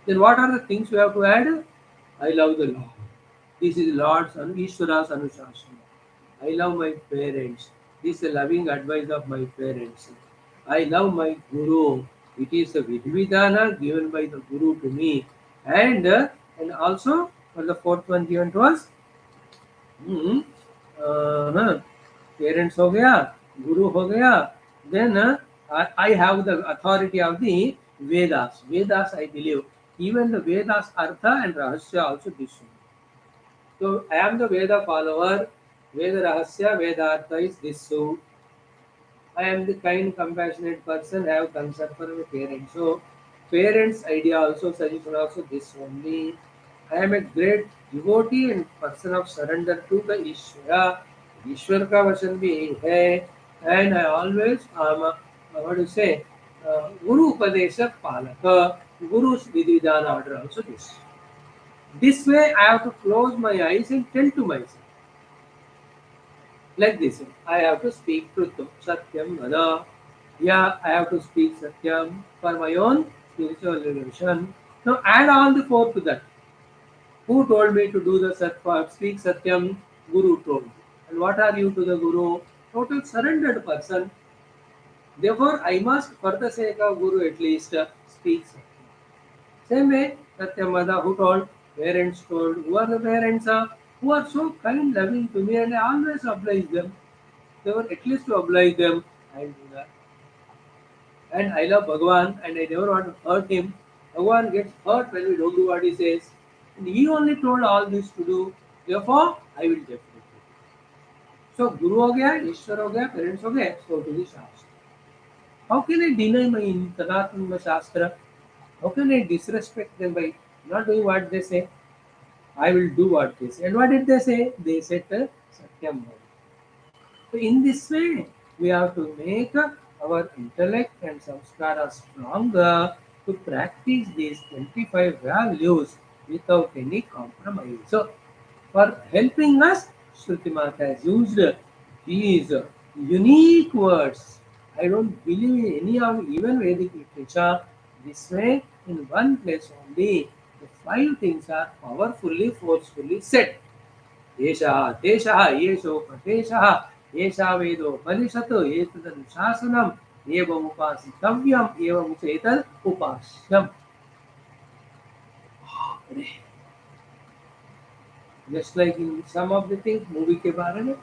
Then what are the things we have to add? I love the Lord. This is Lord's Ishvara's Anushasana. I love my parents. This is a loving advice of my parents. I love my Guru. It is a Vidvidhana given by the Guru to me. And also for the fourth one given to us, हम्म, हाँ, parents हो गया, guru हो गया, then I have the authority of the Vedas. Vedas, I believe, even the Vedas Artha and Rahasya also this one. So I am the Veda follower. Veda Rahasya, Veda Artha is this so. I am the kind, compassionate person. I have concern for my parents. So, parents' idea also, suggestion also this only. I am a great devotee and person of surrender to the Ishvara. ईश्वर का वचन भी यही है. And I always what do you say, Guru Upadeshak Palaka, Guru's Vididhan order also this. This way I have to close my eyes and tell to myself. Like this, I have to speak truth. Satyam Vada. Yeah, I have to speak Satyam for my own spiritual evolution. Now add all the four to that. Who told me to do the speak Satyam? Guru told me. And what are you to the Guru? Total surrendered person. Therefore, I must, for the sake of Guru at least, speak Satyam. Same way, Satyamada who told, parents told, who are the parents who are so kind, loving to me, and I always oblige them. They were at least to oblige them, I'll do that. And I love Bhagwan and I never want to hurt him. Bhagwan gets hurt when we don't do what he says. And he only told all this to do. Therefore, I will definitely. So Guru हो गया, ईश्वर हो गया, parents हो गए, so to the Shastra. How can I deny my Tanatma Shastra? How can I disrespect them by not doing what they say? I will do what they say. And what did they say? They said Satyam. So in this way, we have to make our intellect and samskara stronger to practice these 25 values without any compromise. So for helping us, Shruti Mata has used these unique words. I don't believe in any of even Vedic literature. This way, in one place only, the five things are powerfully, forcefully said. एषः देशः एषोपदेशः एषा वेदोपनिषत् एतदनुशासनम् एवमुपासितव्यम् एवमुचेतद् उपास्यम्. Just like in some of the things, movie के बारे में,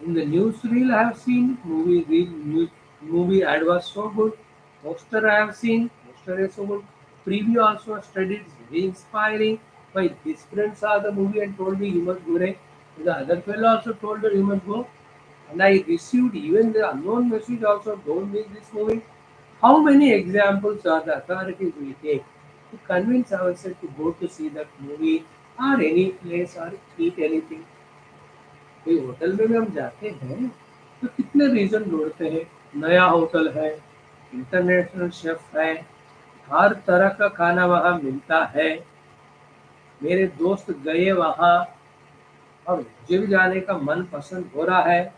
in the news reel I have seen, movie ad was so good, poster I have seen, poster is so good, preview also studied, it's very inspiring. My his friends saw the movie and told me you must go. The other fellow also told that you must go. And I received even the unknown message also, don't miss this movie. How many examples are the authorities we take to convince ourselves to go to see that movie or any place or eat anything? कोई hotel में भी हम जाते हैं तो कितने reason ढूंढते हैं. नया होटल है, इंटरनेशनल शेफ है, हर तरह का खाना वहाँ मिलता है. मेरे दोस्त गए वहाँ और मुझे भी जाने का मन पसंद हो रहा है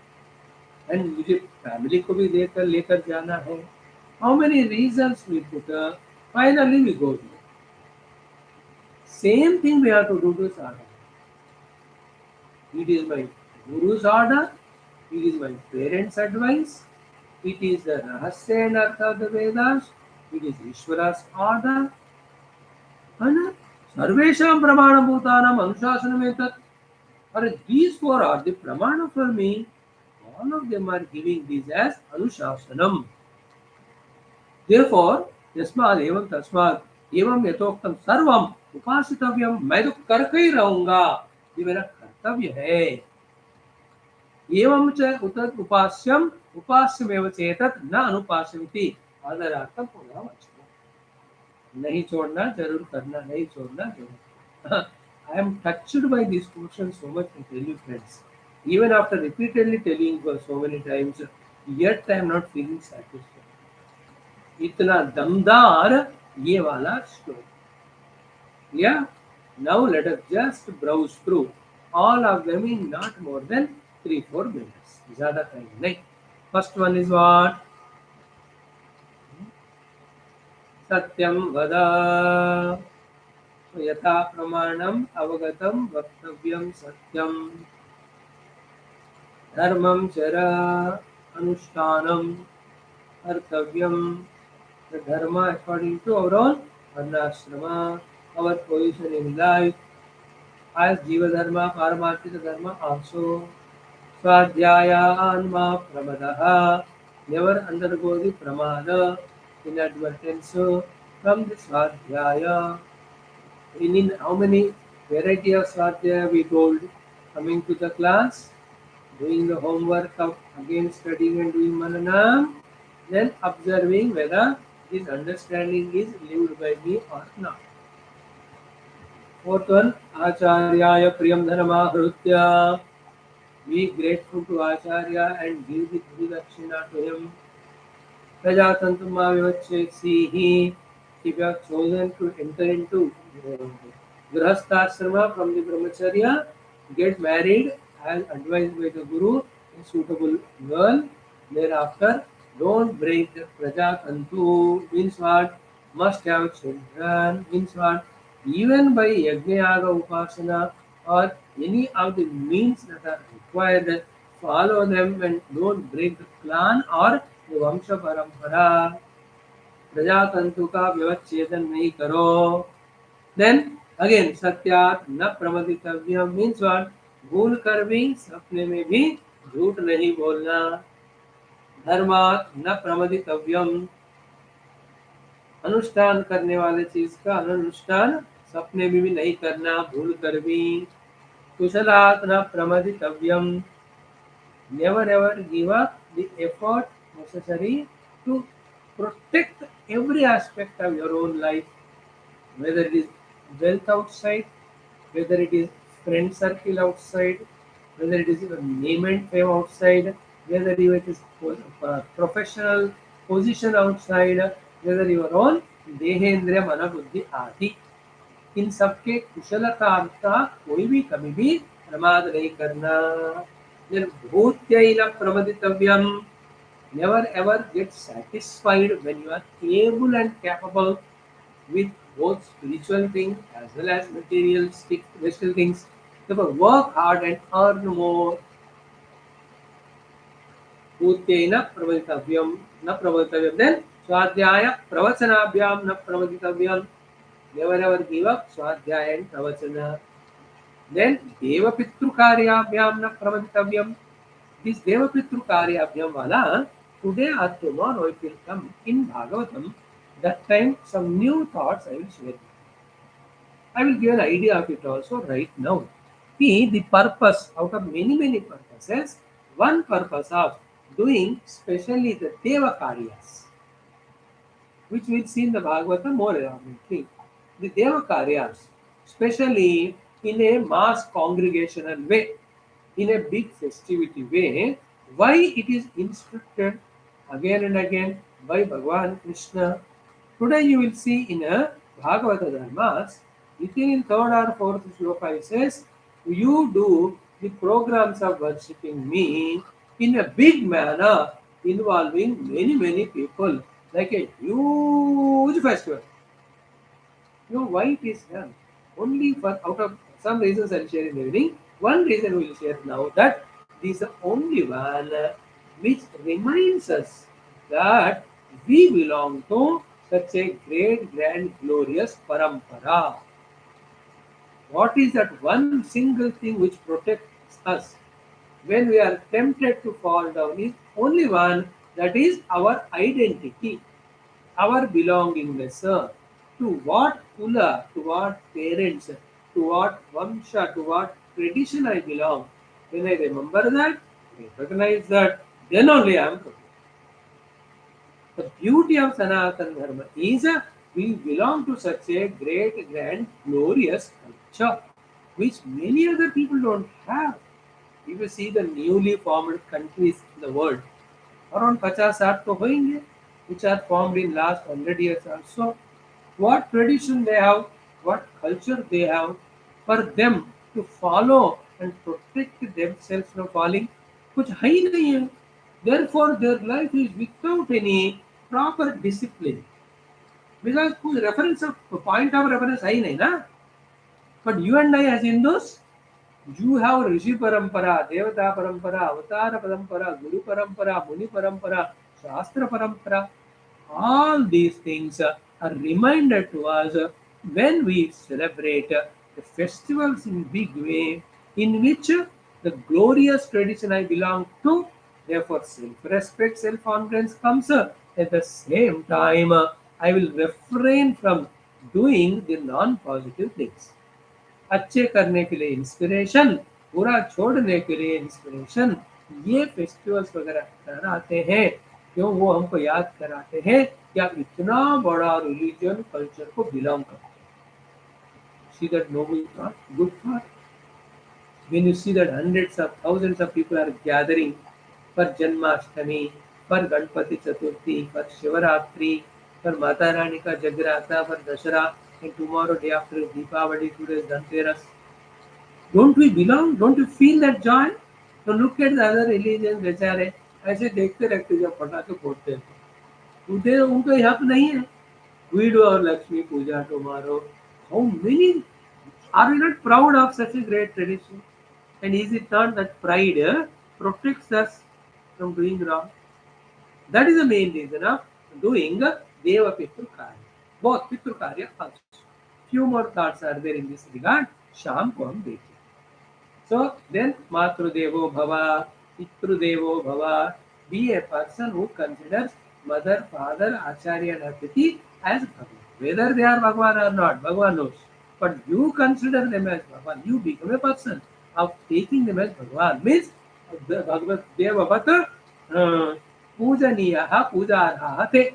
एंड मुझे फैमिली को भी लेकर जाना है. How many reasons we put, finally we go. Same thing we have to do this order. It is my गुरु's order, it is my parents' advice, it is the rahasya and artha of the Vedas, it is Ishvara's order. And Sarvesham Pramana Bhutanam Anushasana Metat. Or these four are the Pramana for me. All of them are giving these as Anushasanam. Therefore, Yasmad Evam Tasmad Evam Yatoktam Sarvam Upasitavyam. मैं तो करके ही रहूंगा, ये मेरा कर्तव्य है. एवं च उतत् उपास्यम उपास्यमेव चेतत् न अनुपास्यमिति आदरार्थम पुनः नहीं छोड़ना, जरूर करना, नहीं छोड़ना जरूर. I am touched by this portion so much, I tell you friends. Even after repeatedly telling for so many times, yet I am not feeling satisfied. इतना दमदार ये वाला श्लोक, Yeah. Now let us just browse through all of them in not more than 3-4 minutes. ज़्यादा time नहीं. First one is what? सत्यम वद. So, यथा प्रमाणम अवगतम वक्तव्यम सत्यम. धर्मम चर अनुष्ठानम Kartavyam. The dharma according to our own varnashrama, our position in life, as jiva dharma, paramarthika dharma also. Swadhyaya anma pramadaha. Never undergo the pramada, inadvertence from the swadhyaya. In how many variety of swadhyaya we told? Coming to the class, doing the homework of again studying and doing mananam, then observing whether this understanding is lived by me or not. Fourth one, Acharyaya Priyam Dhanamahritya. Be grateful to Acharya and give the Guru Dakshina to him. Prajatantama Vivachesi. If you are chosen to enter into Grahasthasrama from the Brahmacharya, get married as advised by the Guru, a suitable girl. Thereafter, don't break the Prajatantu. Means what? Must have children. Means what? Even by Yajnayaga Upasana or any of the means that are required, follow them and don't break the clan or the Vamsha Parampara. प्रजातंतु का व्यवच्छेदन नहीं करो. Then again सत्यात न प्रमदितव्यम means what? भूल कर भी सपने में भी झूठ नहीं बोलना. धर्मात न प्रमदितव्यम. अनुष्ठान करने वाले चीज का अनुष्ठान सपने में भी नहीं करना, भूल कर भी. कुशलात न प्रमदितव्यम. Never ever give up the effort necessary to protect every aspect of your own life, whether it is wealth outside, whether it is friend circle outside, whether it is your name and fame outside, whether it is professional position outside, whether your own देहेंद्रिय मन बुद्धि आदि. इन सबके कुशलता का कोई भी कभी भी प्रमाद नहीं करना. भूत्यैन प्रमदितव्यम. Never ever get satisfied when you are able and capable with both spiritual things as well as material things. Therefore, work hard and earn more. Bhutyena pravaditavyam, na pravaditavyam. Then, swadhyaya pravachanabhyam na pravaditavyam. Never ever give up swadhyaya and pravachana. Then, deva pitru karyabhyam na pravaditavyam. This deva pitru karyabhyam wala, today or tomorrow it will come in Bhagavatam. That time, some new thoughts I will share. I will give an idea of it also right now. See the purpose out of many purposes. One purpose of doing specially the Deva Karyas, which we'll see in the Bhagavatam more elaborately. The Deva Karyas, especially in a mass congregational way, in a big festivity way, why it is instructed again and again by Bhagavan Krishna. Today you will see in a Bhagavata Dharmas, within in third or fourth shloka it says, you do the programs of worshipping me in a big manner involving many people, like a huge festival. You know why it is done? Only for out of some reasons I'll share in the beginning. One reason we'll share now that this is the only one which reminds us that we belong to such a great, grand, glorious parampara. What is that one single thing which protects us when we are tempted to fall down is only one, that is our identity, our belongingness. To what kula, to what parents, to what vamsha, to what tradition I belong. When I remember that, I recognize that, then only I am protected. The beauty of Sanatana Dharma is we belong to such a great, grand, glorious culture, which many other people don't have. If you see the newly formed countries in the world, around 50-60 to होंगे, which are formed in last 100 years or so. What tradition they have? what culture they have, for them to follow and protect themselves from falling, कुछ है ही नहीं है. Therefore, their life is without any proper discipline. Because कुछ reference of point of reference है ही नहीं ना. But you and I as Hindus, you have Rishi Parampara, Devata Parampara, Avatara Parampara, Guru Parampara, Muni Parampara, Shastra Parampara. All these things are reminded to us when we celebrate the festivals in big way, in which the glorious tradition I belong to, therefore self-respect, self-confidence comes. At the same time, I will refrain from doing the non-positive things. अच्छे करने के लिए inspiration, बुरा छोड़ने के लिए inspiration, ये festivals वगैरह कराते हैं. क्यों? वो हमको याद कराते हैं कि आप इतना बड़ा रिलीजन कल्चर को बिलोंग करते हैं. See that noble thought, good thought. When you see that hundreds of thousands of people are gathering for Janmashtami, for Ganpati Chaturthi, for Shivaratri, for Mata Rani ka Jagrata, for Dashara, and tomorrow day after Deepavali, today is Dhanteras. Don't we belong? Don't you feel that joy? So look at the other religions, बेचारे ऐसे देखते रखते जब पटाखे फोड़ते हैं. उधर उनको हक नहीं है. We do our Lakshmi Puja tomorrow. How many are we not proud of such a great tradition? And is it not that pride protects us from doing wrong? That is the main reason of doing Deva Pitru Karya. Both Pitru Karya also. Few more thoughts are there in this regard. Sham ko hum dekhe. So then Matru Devo Bhava, Pitru Devo Bhava. Be a person who considers mother, father, Acharya and Atiti as Bhagavan. Whether they are Bhagavan or not, Bhagavan knows. But you consider them as Bhagavan. You become a person of taking them as Bhagavan. Means the Bhagavad Devavata Pujaniyaha Pujarha te.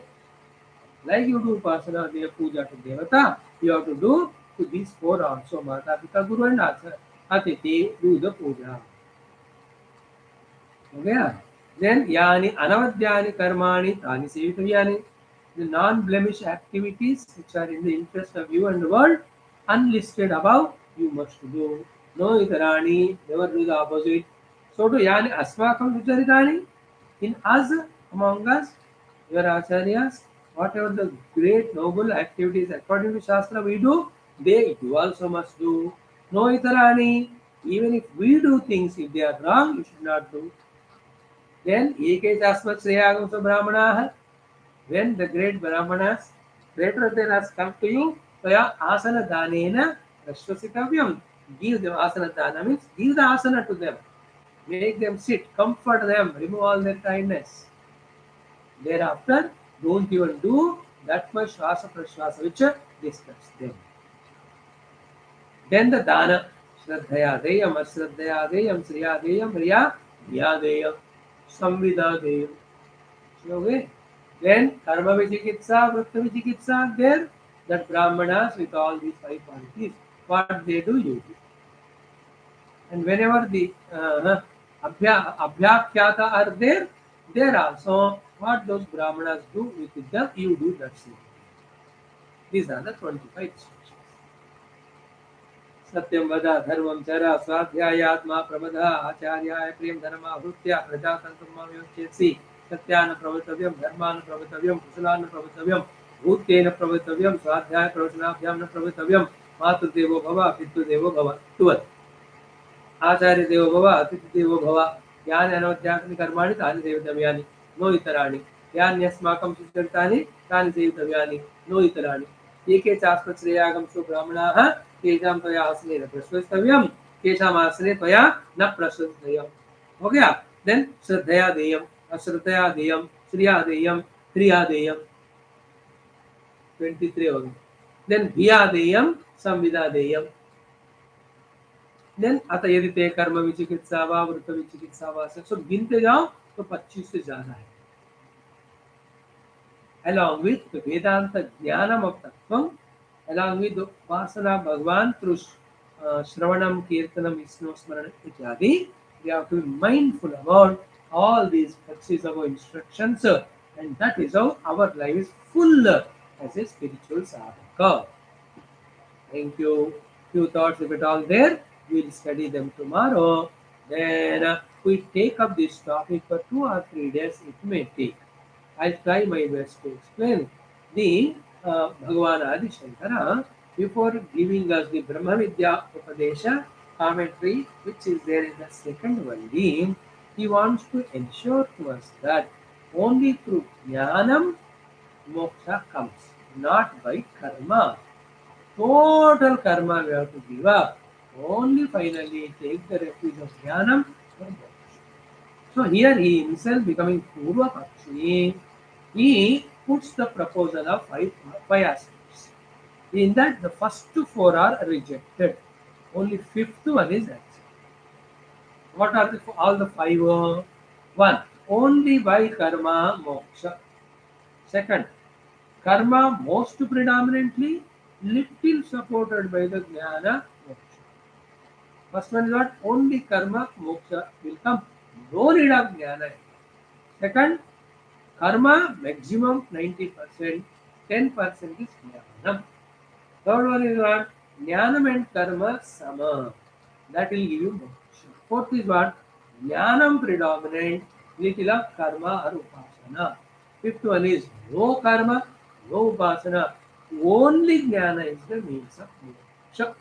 Like you do Upasana, Deva Puja to Devata, you have to do to these four also. Mata, Pita, Guru and Atiti do the Puja. Okay? Then Yani Anavadyani Karmani Tani Sevitaviyani. The non-blemish activities which are in the interest of you and the world, unlisted above, you must do. No itarani, never do the opposite. So to Yani Asmakam Vicharitani, in us, among us, your acharyas, whatever the great noble activities according to Shastra we do, they you also must do. No itarani, even if we do things, if they are wrong, you should not do. Then Eke Chasmat Sriyagam Brahmanaha, when the great Brahmanas, greater than us, come to you, Taya Asana Danena Rashvasitavyam. Give them Asana Dana means give the Asana to them. Make them sit, comfort them, remove all their kindness. Thereafter, don't even do that much Shwasa Prashwasa which disturbs them. Then the Dana, Shraddhaya Deyam, Ashraddhaya Deyam, Sriya Deyam, Riya, Riya Deyam, Samvida Deyam. Okay? Then Karma Vijikitsa, Vrutta Vijikitsa, there, that Brahmanas with all these five qualities, what they do, you do. And whenever the Abhyakhyata are there, there also, what those Brahmanas do with them, you do that same. These are the 25 instructions. Satyam Vada, Dharmam Chara, Swadhyayatma Pramada, Acharyaya Prem Dharma, Vrutya, Prajatantam Mamyochetsi, Satyana Pravatavyam, Dharmana Pravatavyam, Kusalana Pravatavyam, Bhutyena Pravatavyam, Swadhyaya Pravachanabhyamna Pravatavyam, Matru Devo Bhava, Pitru Devo Bhava. 12. Acharya Devo Bhava, Atiti Devo Bhava, Yani Anavadyakani Karmani, Tani Devatavyani, no Itarani, Yani Yasmakam Suchartani, Tani Devatavyani, no Itarani. Eke Chasmat Sriyagam Shu Brahmanaha, Kesham Toya Asane Prasvastavyam, Kesham Asane Toya Na Prasvastavyam. Okay? Then Shraddhaya Deyam, Ashraddhaya Deyam, Shriya Deyam, Triya Deyam. 23 only. Then Bhiya Deyam, Samvida Deyam. Then अतः यदि ते कर्म विचिकित्सा वा वृत्त विचिकित्सा वा सो गिनते जाओ तो 25 से ज्यादा है. Along with the Vedanta Jnanam of Tattvam, along with the Upasana Bhagavan through Shravanam, Kirtanam, Vishnu Smarana, Ityadi, we have to be mindful about all these practices of our instructions, and that is how our life is full as a spiritual sadhaka. Thank you. Few thoughts, if at all there, we'll study them tomorrow. Then we take up this topic for 2 or 3 days. It may take. I'll try my best to explain. The Bhagavan Adi Shankara, before giving us the Brahma Vidya Upadesha commentary, which is there in the second Valli, he wants to ensure to us that only through Jnanam moksha comes, not by karma. Total karma we have to give up. Only finally take the refuge of Jnanam for moksha. So here he himself becoming Purva Pakshi, he puts the proposal of five aspects. In that the first four are rejected. Only fifth one is accepted. What are all the five? One, only by karma moksha. Second, karma most predominantly, little supported by the jnana moksha. First one is what? Only karma moksha will come. No need of jnana. Second, karma maximum 90%, 10% is jnanam. Third one is what? Jnanam and karma sama. That will give you moksha. Fourth is what? Jnanam predominant, little of karma or upasana. Fifth one is no karma, no upasana. Only jnana is the means of moksha.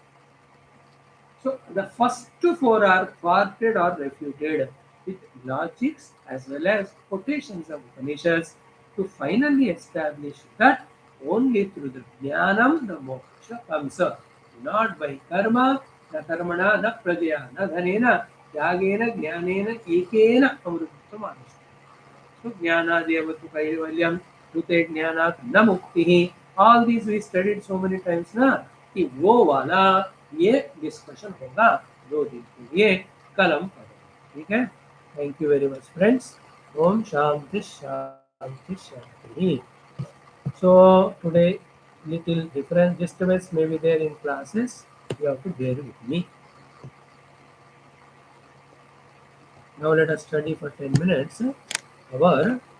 So the first four are thwarted or refuted with logics as well as quotations of Upanishads to finally establish that only through the jnanam the moksha comes up, not by karma, na karmana, na prajaya, na dhanena, yagena, jnanena, ekena amrutam. So Jnanadevatu Kaivalyam, Rute Jnanat Namukti. All these we studied so many times ना कि वो वाला ये discussion होगा 2 दिन के लिए कल हम पढ़ेंगे ठीक है thank you very much friends ओम शांति शांति शांति so today little different disturbance may be there in classes you have to bear with me now let us study for 10 minutes our